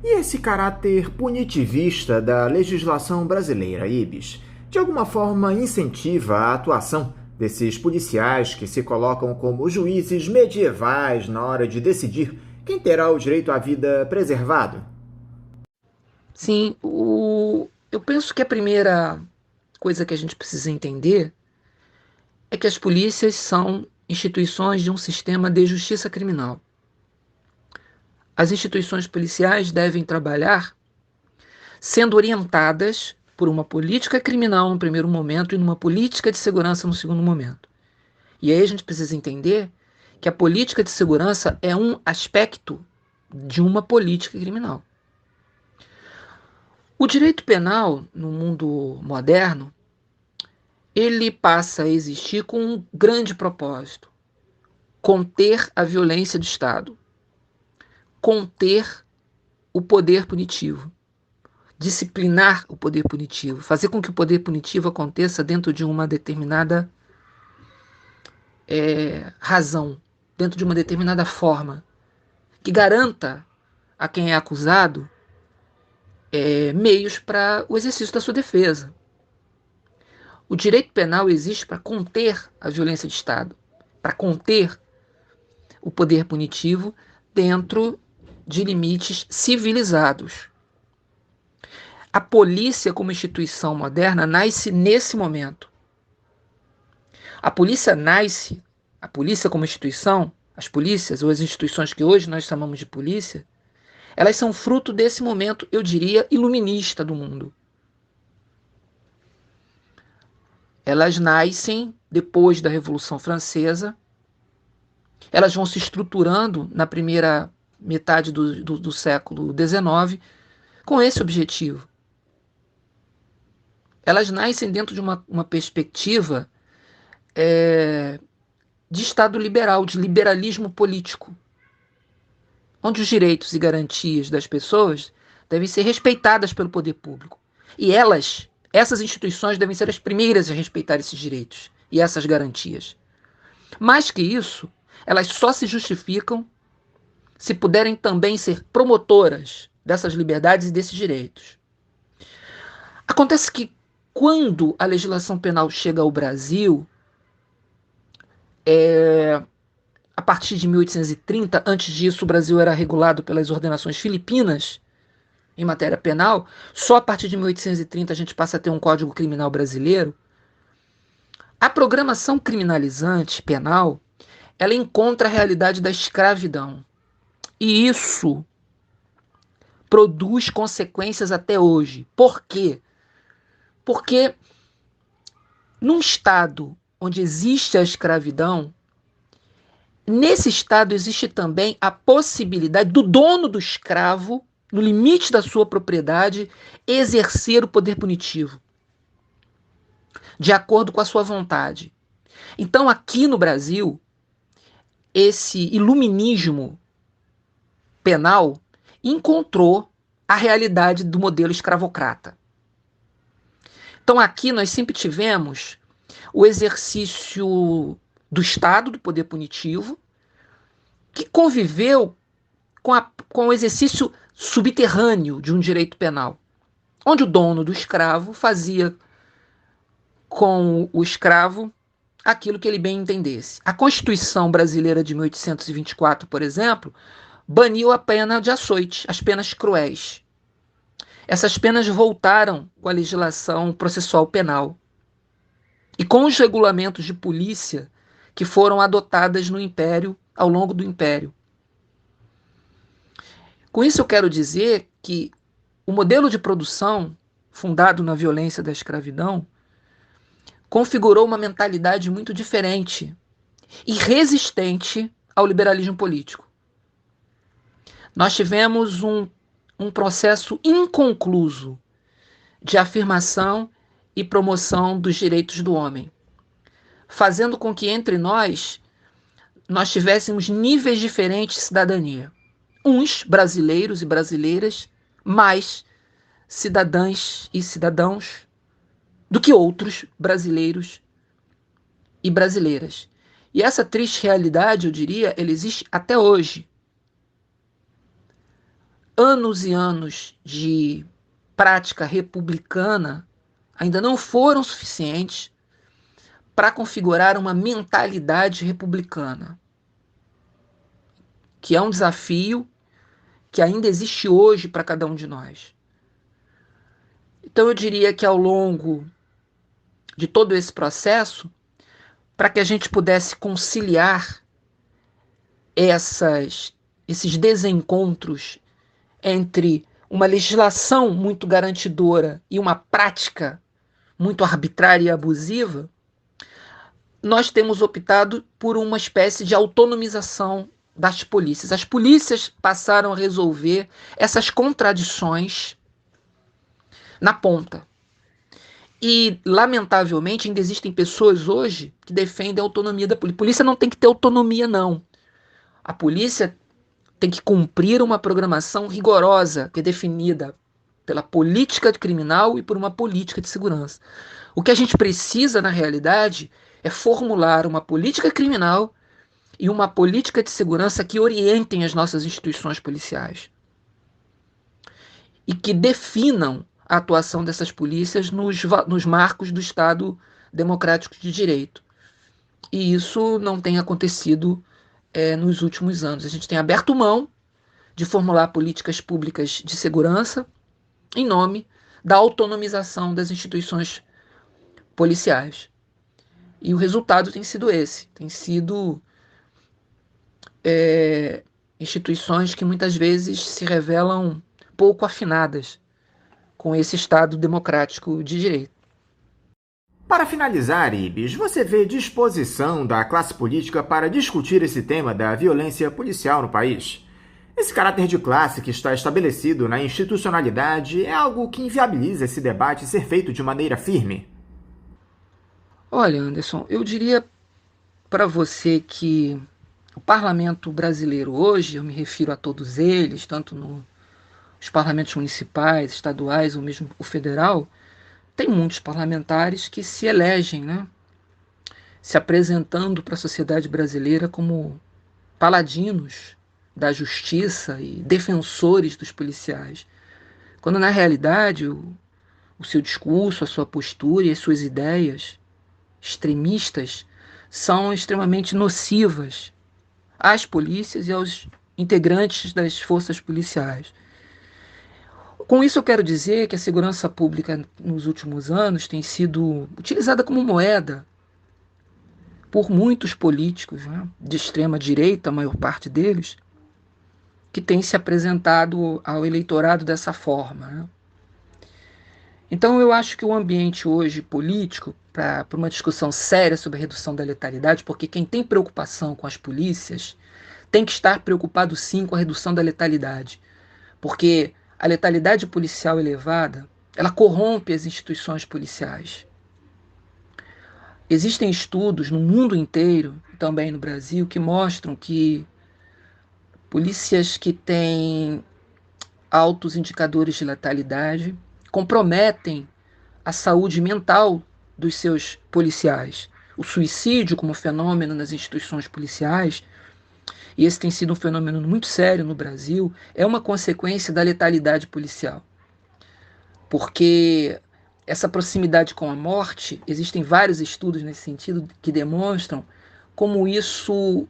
E esse caráter punitivista da legislação brasileira, Ibis, de alguma forma incentiva a atuação desses policiais que se colocam como juízes medievais na hora de decidir quem terá o direito à vida preservado? Sim, eu penso que a primeira coisa que a gente precisa entender é que as polícias são instituições de um sistema de justiça criminal. As instituições policiais devem trabalhar sendo orientadas por uma política criminal no primeiro momento e numa política de segurança no segundo momento. E aí a gente precisa entender que a política de segurança é um aspecto de uma política criminal. O direito penal, no mundo moderno, ele passa a existir com um grande propósito: conter a violência do Estado, conter o poder punitivo, disciplinar o poder punitivo, fazer com que o poder punitivo aconteça dentro de uma determinada razão, dentro de uma determinada forma, que garanta a quem é acusado meios para o exercício da sua defesa. O direito penal existe para conter a violência de Estado, para conter o poder punitivo dentro de limites civilizados. A polícia como instituição moderna nasce nesse momento. A polícia como instituição, as polícias ou as instituições que hoje nós chamamos de polícia, elas são fruto desse momento, eu diria, iluminista do mundo. Elas nascem depois da Revolução Francesa, elas vão se estruturando na primeira metade do século XIX com esse objetivo. Elas nascem dentro de uma perspectiva de Estado liberal, de liberalismo político, onde os direitos e garantias das pessoas devem ser respeitadas pelo poder público. E essas instituições devem ser as primeiras a respeitar esses direitos e essas garantias. Mais que isso, elas só se justificam se puderem também ser promotoras dessas liberdades e desses direitos. Acontece que quando a legislação penal chega ao Brasil, a partir de 1830, antes disso o Brasil era regulado pelas ordenações filipinas em matéria penal, só a partir de 1830 a gente passa a ter um Código Criminal brasileiro. A programação criminalizante penal, ela encontra a realidade da escravidão. E isso produz consequências até hoje. Por quê? Porque num Estado onde existe a escravidão, nesse Estado existe também a possibilidade do dono do escravo, no limite da sua propriedade, exercer o poder punitivo, de acordo com a sua vontade. Então, aqui no Brasil, esse iluminismo penal encontrou a realidade do modelo escravocrata. Então, aqui nós sempre tivemos o exercício do Estado, do poder punitivo, que conviveu com o exercício subterrâneo de um direito penal, onde o dono do escravo fazia com o escravo aquilo que ele bem entendesse. A Constituição brasileira de 1824, por exemplo, baniu a pena de açoite, as penas cruéis. Essas penas voltaram com a legislação processual penal e com os regulamentos de polícia que foram adotadas no Império, ao longo do Império. Com isso eu quero dizer que o modelo de produção, fundado na violência da escravidão, configurou uma mentalidade muito diferente e resistente ao liberalismo político. Nós tivemos um processo inconcluso de afirmação e promoção dos direitos do homem, fazendo com que entre nós tivéssemos níveis diferentes de cidadania. Uns, brasileiros e brasileiras, mais cidadãs e cidadãos do que outros brasileiros e brasileiras. E essa triste realidade, eu diria, ela existe até hoje. Anos e anos de prática republicana ainda não foram suficientes para configurar uma mentalidade republicana, que é um desafio que ainda existe hoje para cada um de nós. Então eu diria que ao longo de todo esse processo, para que a gente pudesse conciliar esses desencontros entre uma legislação muito garantidora e uma prática muito arbitrária e abusiva, nós temos optado por uma espécie de autonomização das polícias. As polícias passaram a resolver essas contradições na ponta. E, lamentavelmente, ainda existem pessoas hoje que defendem a autonomia da polícia. A polícia não tem que ter autonomia, não. A polícia tem que cumprir uma programação rigorosa, que é definida pela política criminal e por uma política de segurança. O que a gente precisa, na realidade, é formular uma política criminal e uma política de segurança que orientem as nossas instituições policiais e que definam a atuação dessas polícias nos marcos do Estado democrático de direito. E isso não tem acontecido nos últimos anos. A gente tem aberto mão de formular políticas públicas de segurança em nome da autonomização das instituições policiais. E o resultado tem sido esse. Tem sido instituições que muitas vezes se revelam pouco afinadas com esse Estado democrático de direito. Para finalizar, Ibis, você vê disposição da classe política para discutir esse tema da violência policial no país? Esse caráter de classe que está estabelecido na institucionalidade é algo que inviabiliza esse debate ser feito de maneira firme? Olha, Anderson, eu diria para você que o parlamento brasileiro hoje, eu me refiro a todos eles, tanto nos parlamentos municipais, estaduais ou mesmo o federal, tem muitos parlamentares que se elegem, né, se apresentando para a sociedade brasileira como paladinos da justiça e defensores dos policiais, quando na realidade o seu discurso, a sua postura e as suas ideias extremistas são extremamente nocivas às polícias e aos integrantes das forças policiais. Com isso eu quero dizer que a segurança pública nos últimos anos tem sido utilizada como moeda por muitos políticos, né, de extrema direita, a maior parte deles, que têm se apresentado ao eleitorado dessa forma, né? Então eu acho que o ambiente hoje político, para uma discussão séria sobre a redução da letalidade, porque quem tem preocupação com as polícias tem que estar preocupado sim com a redução da letalidade, porque a letalidade policial elevada, ela corrompe as instituições policiais. Existem estudos no mundo inteiro, também no Brasil, que mostram que polícias que têm altos indicadores de letalidade comprometem a saúde mental dos seus policiais. O suicídio como fenômeno nas instituições policiais, e esse tem sido um fenômeno muito sério no Brasil, é uma consequência da letalidade policial. Porque essa proximidade com a morte, existem vários estudos nesse sentido que demonstram como isso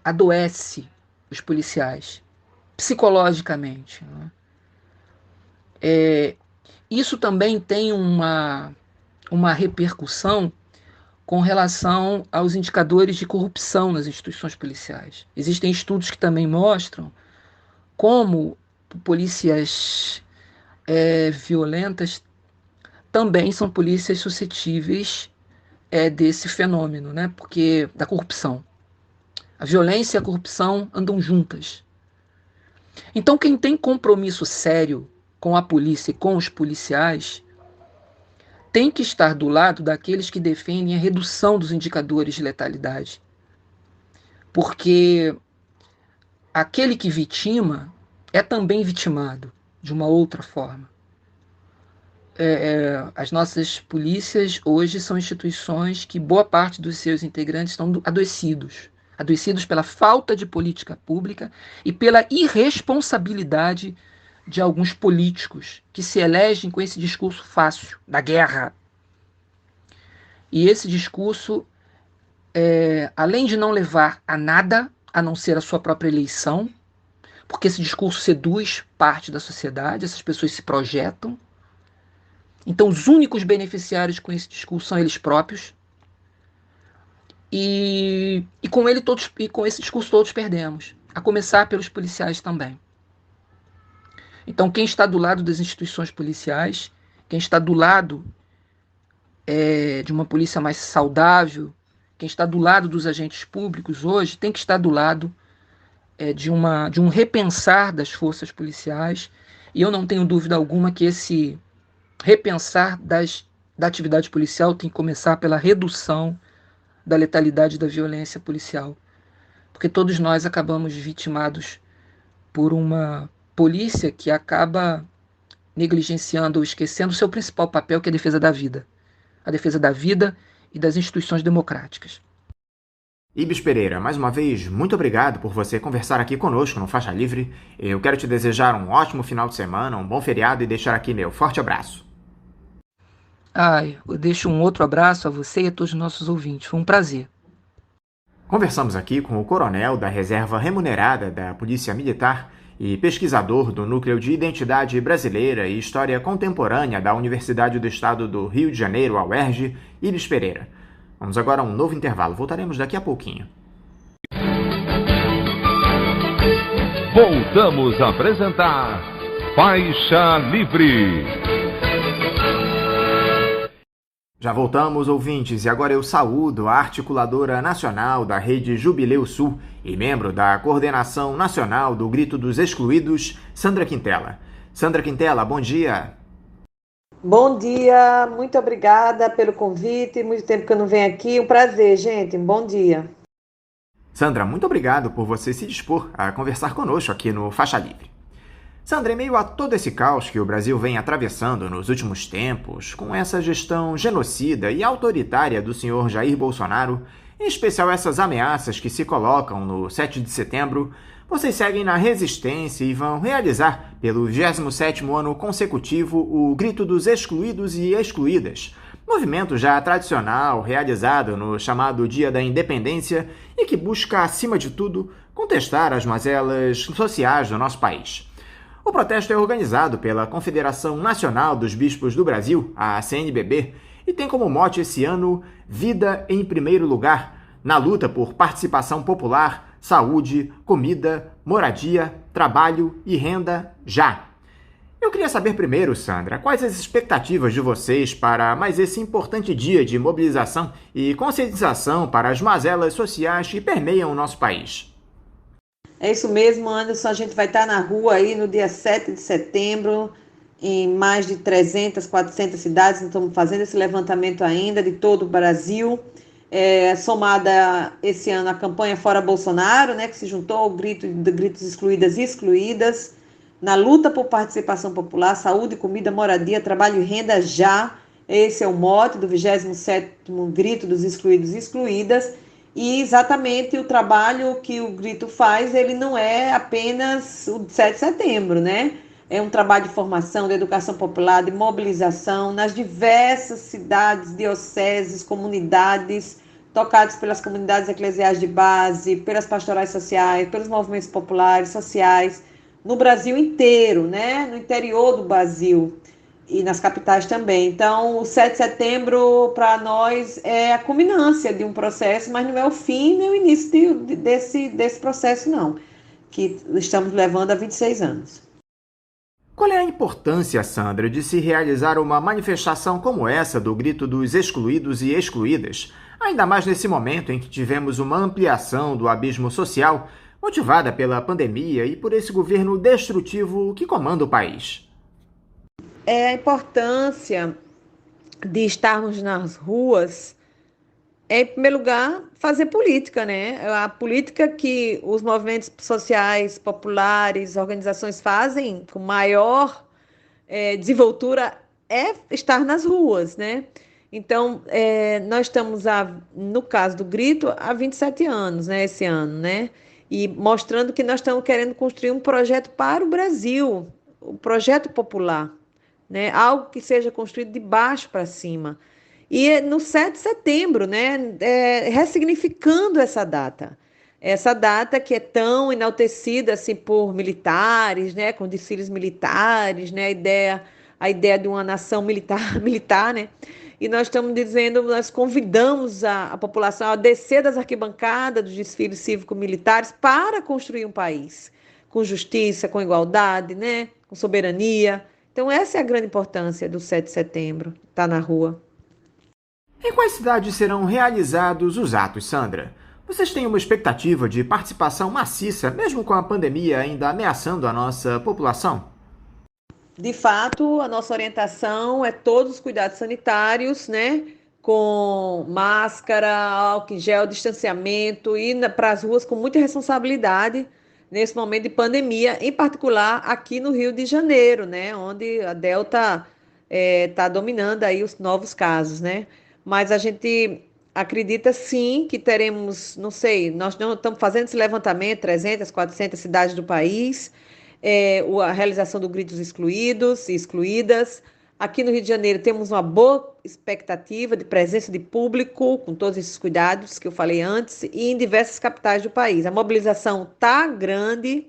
adoece os policiais, psicologicamente, né? Isso também tem uma repercussão com relação aos indicadores de corrupção nas instituições policiais. Existem estudos que também mostram como polícias violentas também são polícias suscetíveis desse fenômeno, né? Porque da corrupção. A violência e a corrupção andam juntas. Então, quem tem compromisso sério com a polícia e com os policiais tem que estar do lado daqueles que defendem a redução dos indicadores de letalidade. Porque aquele que vitima é também vitimado de uma outra forma. As nossas polícias hoje são instituições que boa parte dos seus integrantes estão adoecidos pela falta de política pública e pela irresponsabilidade de alguns políticos que se elegem com esse discurso fácil da guerra. E esse discurso, além de não levar a nada, a não ser a sua própria eleição, porque esse discurso seduz parte da sociedade, essas pessoas se projetam. Então os únicos beneficiários com esse discurso são eles próprios. E com esse discurso todos perdemos, a começar pelos policiais também. Então quem está do lado das instituições policiais, quem está do lado de uma polícia mais saudável quem está do lado dos agentes públicos hoje tem que estar do lado de um repensar das forças policiais, e eu não tenho dúvida alguma que esse repensar da atividade policial tem que começar pela redução da letalidade e da violência policial, porque todos nós acabamos vitimados por uma polícia que acaba negligenciando ou esquecendo o seu principal papel, que é a defesa da vida e das instituições democráticas. Ibis Pereira, mais uma vez, muito obrigado por você conversar aqui conosco no Faixa Livre. Eu quero te desejar um ótimo final de semana, um bom feriado e deixar aqui meu forte abraço. Eu deixo um outro abraço a você e a todos os nossos ouvintes. Foi um prazer. Conversamos aqui com o coronel da Reserva Remunerada da Polícia Militar e pesquisador do Núcleo de Identidade Brasileira e História Contemporânea da Universidade do Estado do Rio de Janeiro, a UERJ, Ibis Pereira. Vamos agora a um novo intervalo. Voltaremos daqui a pouquinho. Voltamos a apresentar Faixa Livre. Já voltamos, ouvintes, e agora eu saúdo a articuladora nacional da Rede Jubileu Sul e membro da Coordenação Nacional do Grito dos Excluídos, Sandra Quintela. Sandra Quintela, bom dia. Bom dia, muito obrigada pelo convite, muito tempo que eu não venho aqui, um prazer, gente, bom dia. Sandra, muito obrigado por você se dispor a conversar conosco aqui no Faixa Livre. Sandra, em meio a todo esse caos que o Brasil vem atravessando nos últimos tempos, com essa gestão genocida e autoritária do senhor Jair Bolsonaro, em especial essas ameaças que se colocam no 7 de setembro, vocês seguem na resistência e vão realizar, pelo 27º ano consecutivo, o Grito dos Excluídos e Excluídas, movimento já tradicional realizado no chamado Dia da Independência e que busca, acima de tudo, contestar as mazelas sociais do nosso país. O protesto é organizado pela Confederação Nacional dos Bispos do Brasil, a CNBB, e tem como mote esse ano Vida em Primeiro Lugar, na luta por participação popular, saúde, comida, moradia, trabalho e renda já. Eu queria saber primeiro, Sandra, quais as expectativas de vocês para mais esse importante dia de mobilização e conscientização para as mazelas sociais que permeiam o nosso país? É isso mesmo, Anderson, a gente vai estar na rua aí no dia 7 de setembro, em mais de 300, 400 cidades, nós estamos fazendo esse levantamento ainda de todo o Brasil, somada esse ano a campanha Fora Bolsonaro, né, que se juntou ao Gritos Excluídas e Excluídas, na luta por participação popular, saúde, comida, moradia, trabalho e renda já. Esse é o mote do 27º Grito dos Excluídos e Excluídas, e exatamente o trabalho que o Grito faz, ele não é apenas o 7 de setembro, né? É um trabalho de formação, de educação popular, de mobilização nas diversas cidades, dioceses, comunidades, tocados pelas comunidades eclesiais de base, pelas pastorais sociais, pelos movimentos populares, sociais, no Brasil inteiro, né? No interior do Brasil e nas capitais também. Então, o 7 de setembro, para nós, é a culminância de um processo, mas não é o fim nem o início desse processo, não, que estamos levando há 26 anos. Qual é a importância, Sandra, de se realizar uma manifestação como essa do Grito dos Excluídos e Excluídas, ainda mais nesse momento em que tivemos uma ampliação do abismo social, motivada pela pandemia e por esse governo destrutivo que comanda o país? É a importância de estarmos nas ruas, em primeiro lugar, fazer política, né? A política que os movimentos sociais, populares, organizações fazem com maior desenvoltura é estar nas ruas, né? Então, nós estamos, no caso do Grito, há 27 anos, né, esse ano, né? E mostrando que nós estamos querendo construir um projeto para o Brasil, um projeto popular, né? Algo que seja construído de baixo para cima. E no 7 de setembro, né, ressignificando essa data que é tão enaltecida assim, por militares, né, com desfiles militares, né, a ideia de uma nação militar, né? E nós estamos dizendo, nós convidamos a população a descer das arquibancadas dos desfiles cívico-militares para construir um país com justiça, com igualdade, né, com soberania. Então, essa é a grande importância do 7 de setembro, estar na rua. Em quais cidades serão realizados os atos, Sandra? Vocês têm uma expectativa de participação maciça, mesmo com a pandemia ainda ameaçando a nossa população? De fato, a nossa orientação é todos os cuidados sanitários, né? Com máscara, álcool em gel, distanciamento, e para as ruas com muita responsabilidade nesse momento de pandemia, em particular aqui no Rio de Janeiro, né? Onde a Delta está dominando aí os novos casos, né? Mas a gente acredita sim que teremos, não sei, nós não estamos fazendo esse levantamento, 300, 400 cidades do país, a realização do Grito dos Excluídos e Excluídas. Aqui no Rio de Janeiro temos uma boa expectativa de presença de público, com todos esses cuidados que eu falei antes, e em diversas capitais do país. A mobilização está grande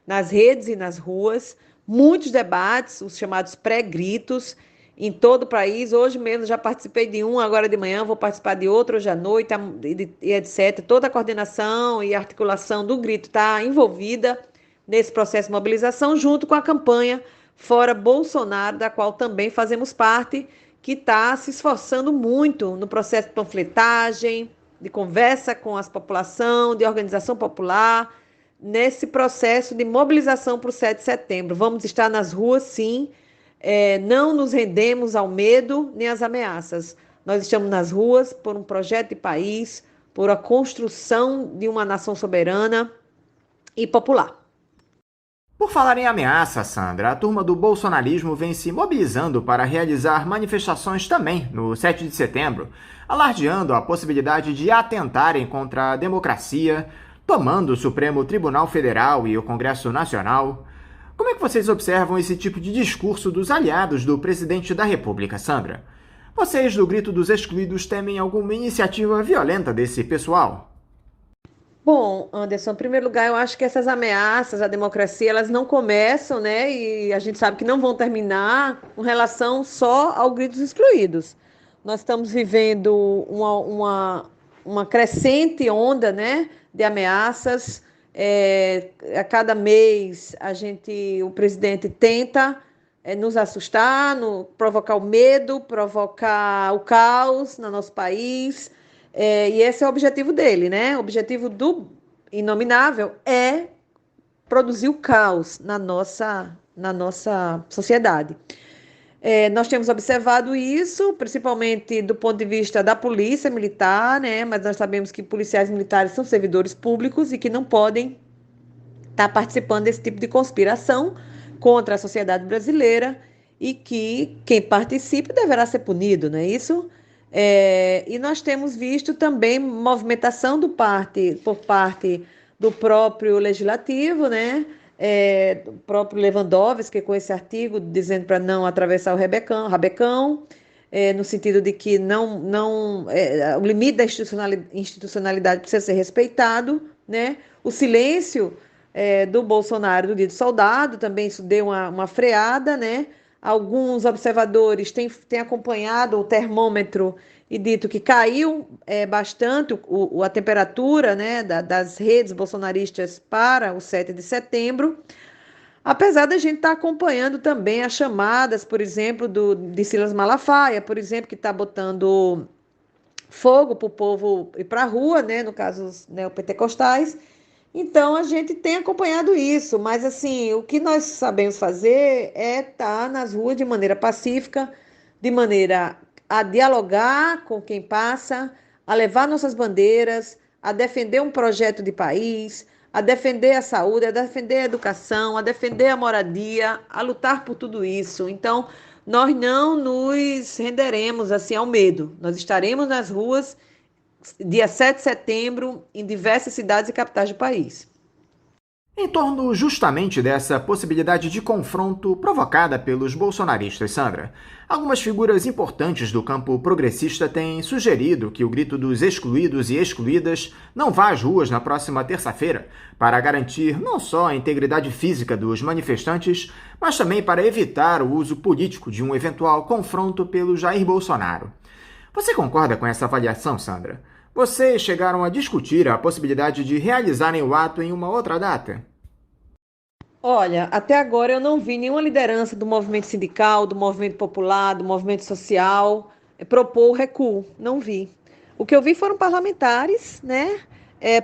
nas redes e nas ruas, muitos debates, os chamados pré-gritos, em todo o país. Hoje mesmo já participei de um, agora de manhã vou participar de outro hoje à noite, e etc. Toda a coordenação e articulação do grito está envolvida nesse processo de mobilização, junto com a campanha Fora Bolsonaro, da qual também fazemos parte, que está se esforçando muito no processo de panfletagem, de conversa com a população, de organização popular, nesse processo de mobilização para o 7 de setembro. Vamos estar nas ruas, sim, não nos rendemos ao medo nem às ameaças. Nós estamos nas ruas por um projeto de país, por a construção de uma nação soberana e popular. Por falar em ameaça, Sandra, a turma do bolsonarismo vem se mobilizando para realizar manifestações também no 7 de setembro, alardeando a possibilidade de atentarem contra a democracia, tomando o Supremo Tribunal Federal e o Congresso Nacional. Como é que vocês observam esse tipo de discurso dos aliados do presidente da República, Sandra? Vocês do Grito dos Excluídos temem alguma iniciativa violenta desse pessoal? Bom, Anderson, em primeiro lugar, eu acho que essas ameaças à democracia, elas não começam, né? E a gente sabe que não vão terminar com relação só ao Grito dos Excluídos. Nós estamos vivendo uma crescente onda, né, de ameaças. A cada mês, o presidente tenta nos assustar, provocar o medo, provocar o caos no nosso país. E esse é o objetivo dele, né? O objetivo do Inominável é produzir o caos na nossa sociedade. Nós temos observado isso, principalmente do ponto de vista da polícia militar, né? Mas nós sabemos que policiais militares são servidores públicos e que não podem estar participando desse tipo de conspiração contra a sociedade brasileira, e que quem participe deverá ser punido, não é isso? E nós temos visto também movimentação por parte do próprio legislativo, né? Do próprio Lewandowski, com esse artigo dizendo para não atravessar o rabecão, no sentido de que o limite da institucionalidade precisa ser respeitado, né? O silêncio do Bolsonaro do Dia do Soldado também, isso deu uma freada, né? Alguns observadores têm acompanhado o termômetro e dito que caiu bastante a temperatura, né, das redes bolsonaristas para o 7 de setembro, apesar da gente estar acompanhando também as chamadas, por exemplo, de Silas Malafaia, por exemplo, que está botando fogo para o povo ir para a rua, né, no caso os neopentecostais. Então, a gente tem acompanhado isso, mas assim, o que nós sabemos fazer é estar nas ruas de maneira pacífica, de maneira a dialogar com quem passa, a levar nossas bandeiras, a defender um projeto de país, a defender a saúde, a defender a educação, a defender a moradia, a lutar por tudo isso. Então, nós não nos renderemos assim ao medo. Nós estaremos nas ruas dia 7 de setembro, em diversas cidades e capitais do país. Em torno justamente dessa possibilidade de confronto provocada pelos bolsonaristas, Sandra, algumas figuras importantes do campo progressista têm sugerido que o Grito dos Excluídos e Excluídas não vá às ruas na próxima terça-feira, para garantir não só a integridade física dos manifestantes, mas também para evitar o uso político de um eventual confronto pelo Jair Bolsonaro. Você concorda com essa avaliação, Sandra? Vocês chegaram a discutir a possibilidade de realizarem o ato em uma outra data? Olha, até agora eu não vi nenhuma liderança do movimento sindical, do movimento popular, do movimento social propor o recuo, não vi. O que eu vi foram parlamentares, né,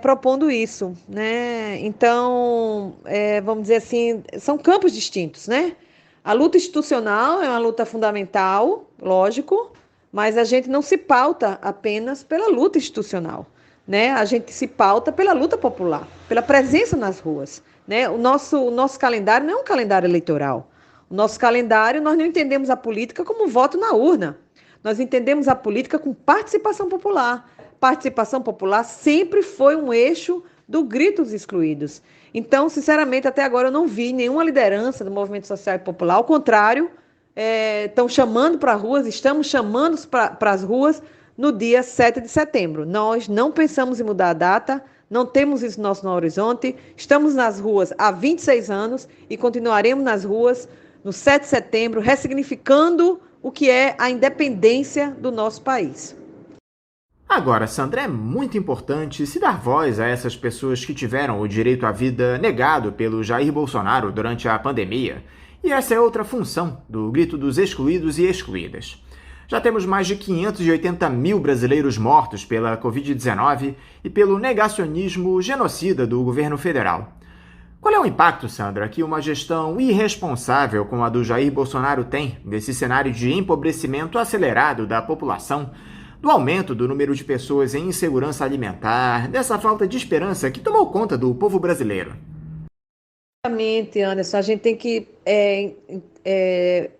propondo isso, né? Então, vamos dizer assim, são campos distintos, né? A luta institucional é uma luta fundamental, lógico, mas a gente não se pauta apenas pela luta institucional, né? A gente se pauta pela luta popular, pela presença nas ruas, né? O nosso calendário não é um calendário eleitoral. O nosso calendário, nós não entendemos a política como voto na urna. Nós entendemos a política com participação popular. Participação popular sempre foi um eixo do grito dos excluídos. Então, sinceramente, até agora eu não vi nenhuma liderança do movimento social e popular. Ao contrário, estão chamando para as ruas, estamos chamando para as ruas no dia 7 de setembro. Nós não pensamos em mudar a data, não temos isso no nosso horizonte. Estamos nas ruas há 26 anos e continuaremos nas ruas no 7 de setembro, ressignificando o que é a independência do nosso país. Agora, Sandra, é muito importante se dar voz a essas pessoas que tiveram o direito à vida negado pelo Jair Bolsonaro durante a pandemia. E essa é outra função do grito dos excluídos e excluídas. Já temos mais de 580 mil brasileiros mortos pela Covid-19 e pelo negacionismo genocida do governo federal. Qual é o impacto, Sandra, que uma gestão irresponsável como a do Jair Bolsonaro tem desse cenário de empobrecimento acelerado da população, do aumento do número de pessoas em insegurança alimentar, dessa falta de esperança que tomou conta do povo brasileiro? Exatamente, Anderson. A gente tem que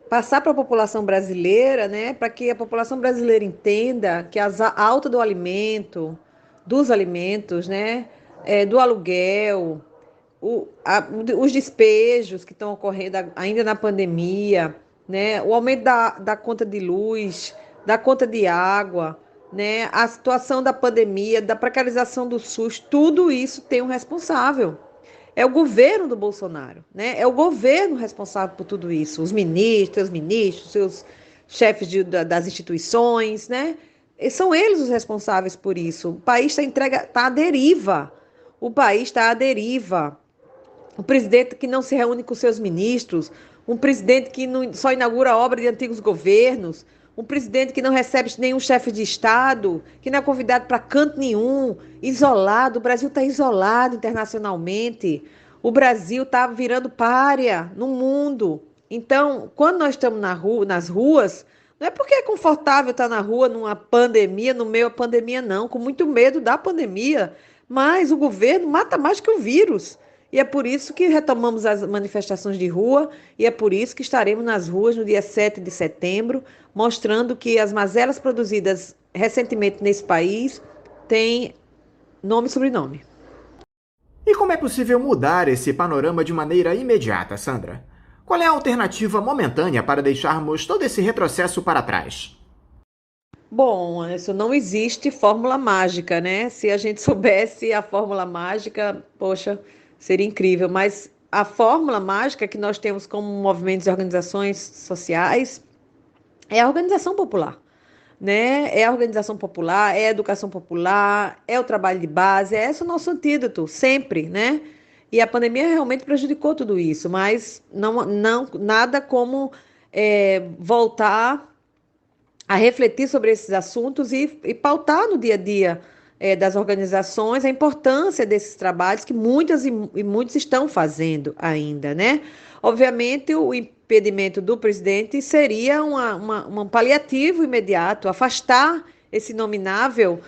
passar para a população brasileira, né, para que a população brasileira entenda que a alta do alimento, dos alimentos, né, do aluguel, os despejos que estão ocorrendo ainda na pandemia, né, o aumento da conta de luz, da conta de água, né, a situação da pandemia, da precarização do SUS, tudo isso tem um responsável. É o governo do Bolsonaro, né? É o governo responsável por tudo isso. Os ministros, seus chefes das instituições, né? E são eles os responsáveis por isso. O país está à deriva. O país está à deriva. O presidente que não se reúne com seus ministros, um presidente que só inaugura obra de antigos governos, um presidente que não recebe nenhum chefe de Estado, que não é convidado para canto nenhum, isolado. O Brasil está isolado internacionalmente. O Brasil está virando pária no mundo. Então, quando nós estamos nas ruas, não é porque é confortável estar na rua numa pandemia, no meio da pandemia, não, com muito medo da pandemia, mas o governo mata mais que o vírus. E é por isso que retomamos as manifestações de rua e é por isso que estaremos nas ruas no dia 7 de setembro, mostrando que as mazelas produzidas recentemente nesse país têm nome e sobrenome. E como é possível mudar esse panorama de maneira imediata, Sandra? Qual é a alternativa momentânea para deixarmos todo esse retrocesso para trás? Bom, isso não existe fórmula mágica, né? Se a gente soubesse a fórmula mágica, poxa, seria incrível. Mas a fórmula mágica que nós temos como movimentos e organizações sociais é a organização popular, né? É a organização popular, é a educação popular, é o trabalho de base, é esse o nosso antídoto, sempre, né? E a pandemia realmente prejudicou tudo isso, mas nada como voltar a refletir sobre esses assuntos e pautar no dia a dia das organizações a importância desses trabalhos que muitas e muitos estão fazendo ainda, né? Obviamente, o impedimento do presidente seria um paliativo imediato, afastar esse nominável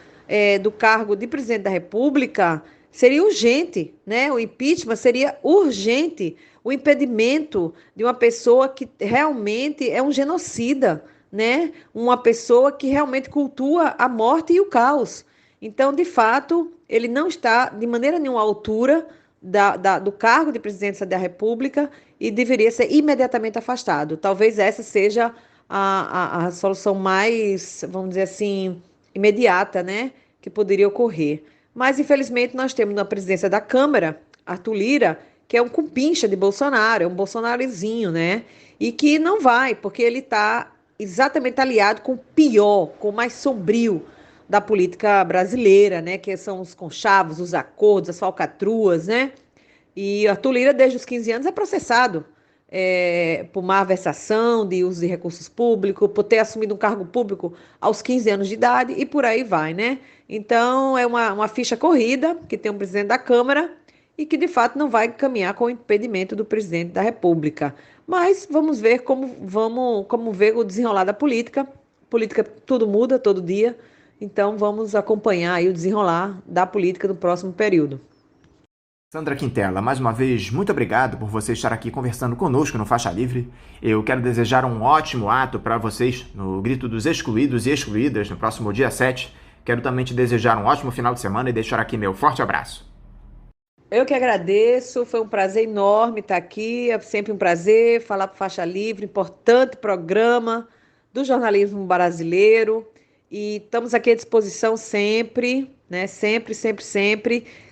do cargo de presidente da República seria urgente, né? O impeachment seria urgente, o impedimento de uma pessoa que realmente é um genocida, né? Uma pessoa que realmente cultua a morte e o caos. Então, de fato, ele não está de maneira nenhuma à altura do cargo de presidência da República e deveria ser imediatamente afastado. Talvez essa seja a solução mais, vamos dizer assim, imediata, né, que poderia ocorrer. Mas, infelizmente, nós temos na presidência da Câmara, Arthur Lira, que é um cupincha de Bolsonaro, é um bolsonarozinho, né, e que não vai, porque ele está exatamente aliado com o pior, com o mais sombrio da política brasileira, né, que são os conchavos, os acordos, as falcatruas, né, e Arthur Lira, desde os 15 anos, é processado por malversação de uso de recursos públicos, por ter assumido um cargo público aos 15 anos de idade e por aí vai, né? Então, é uma ficha corrida que tem um presidente da Câmara e que, de fato, não vai caminhar com o impedimento do presidente da República. Mas vamos ver como ver o desenrolar da política. Política, tudo muda todo dia. Então, vamos acompanhar aí o desenrolar da política no próximo período. Sandra Quintela, mais uma vez, muito obrigado por você estar aqui conversando conosco no Faixa Livre. Eu quero desejar um ótimo ato para vocês no Grito dos Excluídos e Excluídas no próximo dia 7. Quero também te desejar um ótimo final de semana e deixar aqui meu forte abraço. Eu que agradeço, foi um prazer enorme estar aqui, é sempre um prazer falar para o Faixa Livre, importante programa do jornalismo brasileiro. E estamos aqui à disposição sempre, né? Sempre.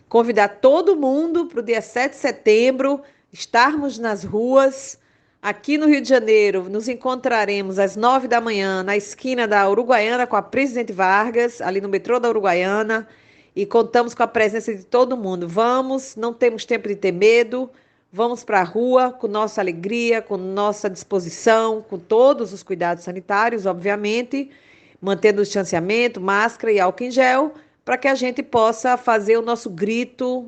Convidar todo mundo para o dia 7 de setembro, estarmos nas ruas. Aqui no Rio de Janeiro, nos encontraremos às 9 da manhã na esquina da Uruguaiana com a Presidente Vargas, ali no metrô da Uruguaiana. E contamos com a presença de todo mundo. Vamos, não temos tempo de ter medo. Vamos para a rua com nossa alegria, com nossa disposição, com todos os cuidados sanitários, obviamente, mantendo o distanciamento, máscara e álcool em gel, para que a gente possa fazer o nosso grito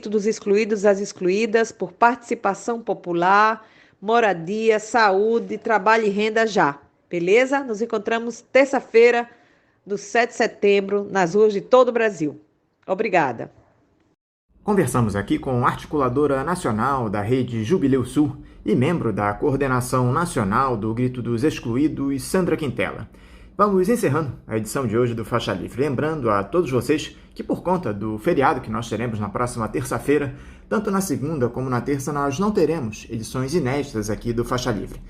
dos excluídos, das excluídas, por participação popular, moradia, saúde, trabalho e renda já. Beleza? Nos encontramos terça-feira, do 7 de setembro, nas ruas de todo o Brasil. Obrigada. Conversamos aqui com a articuladora nacional da Rede Jubileu Sul e membro da Coordenação Nacional do Grito dos Excluídos, Sandra Quintela. Vamos encerrando a edição de hoje do Faixa Livre. Lembrando a todos vocês que, por conta do feriado que nós teremos na próxima terça-feira, tanto na segunda como na terça, nós não teremos edições inéditas aqui do Faixa Livre.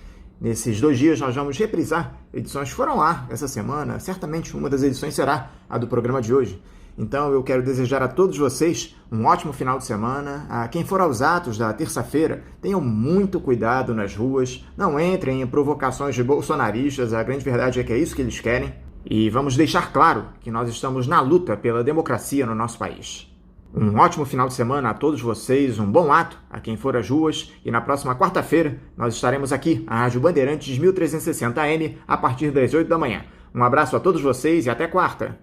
Nesses 2 dias nós vamos reprisar edições que foram lá essa semana. Certamente uma das edições será a do programa de hoje. Então eu quero desejar a todos vocês um ótimo final de semana. A quem for aos atos da terça-feira, tenham muito cuidado nas ruas. Não entrem em provocações de bolsonaristas. A grande verdade é que é isso que eles querem. E vamos deixar claro que nós estamos na luta pela democracia no nosso país. Um ótimo final de semana a todos vocês, um bom ato a quem for às ruas, e na próxima quarta-feira nós estaremos aqui, a Rádio Bandeirantes 1360 AM, a partir das 8 da manhã. Um abraço a todos vocês e até quarta!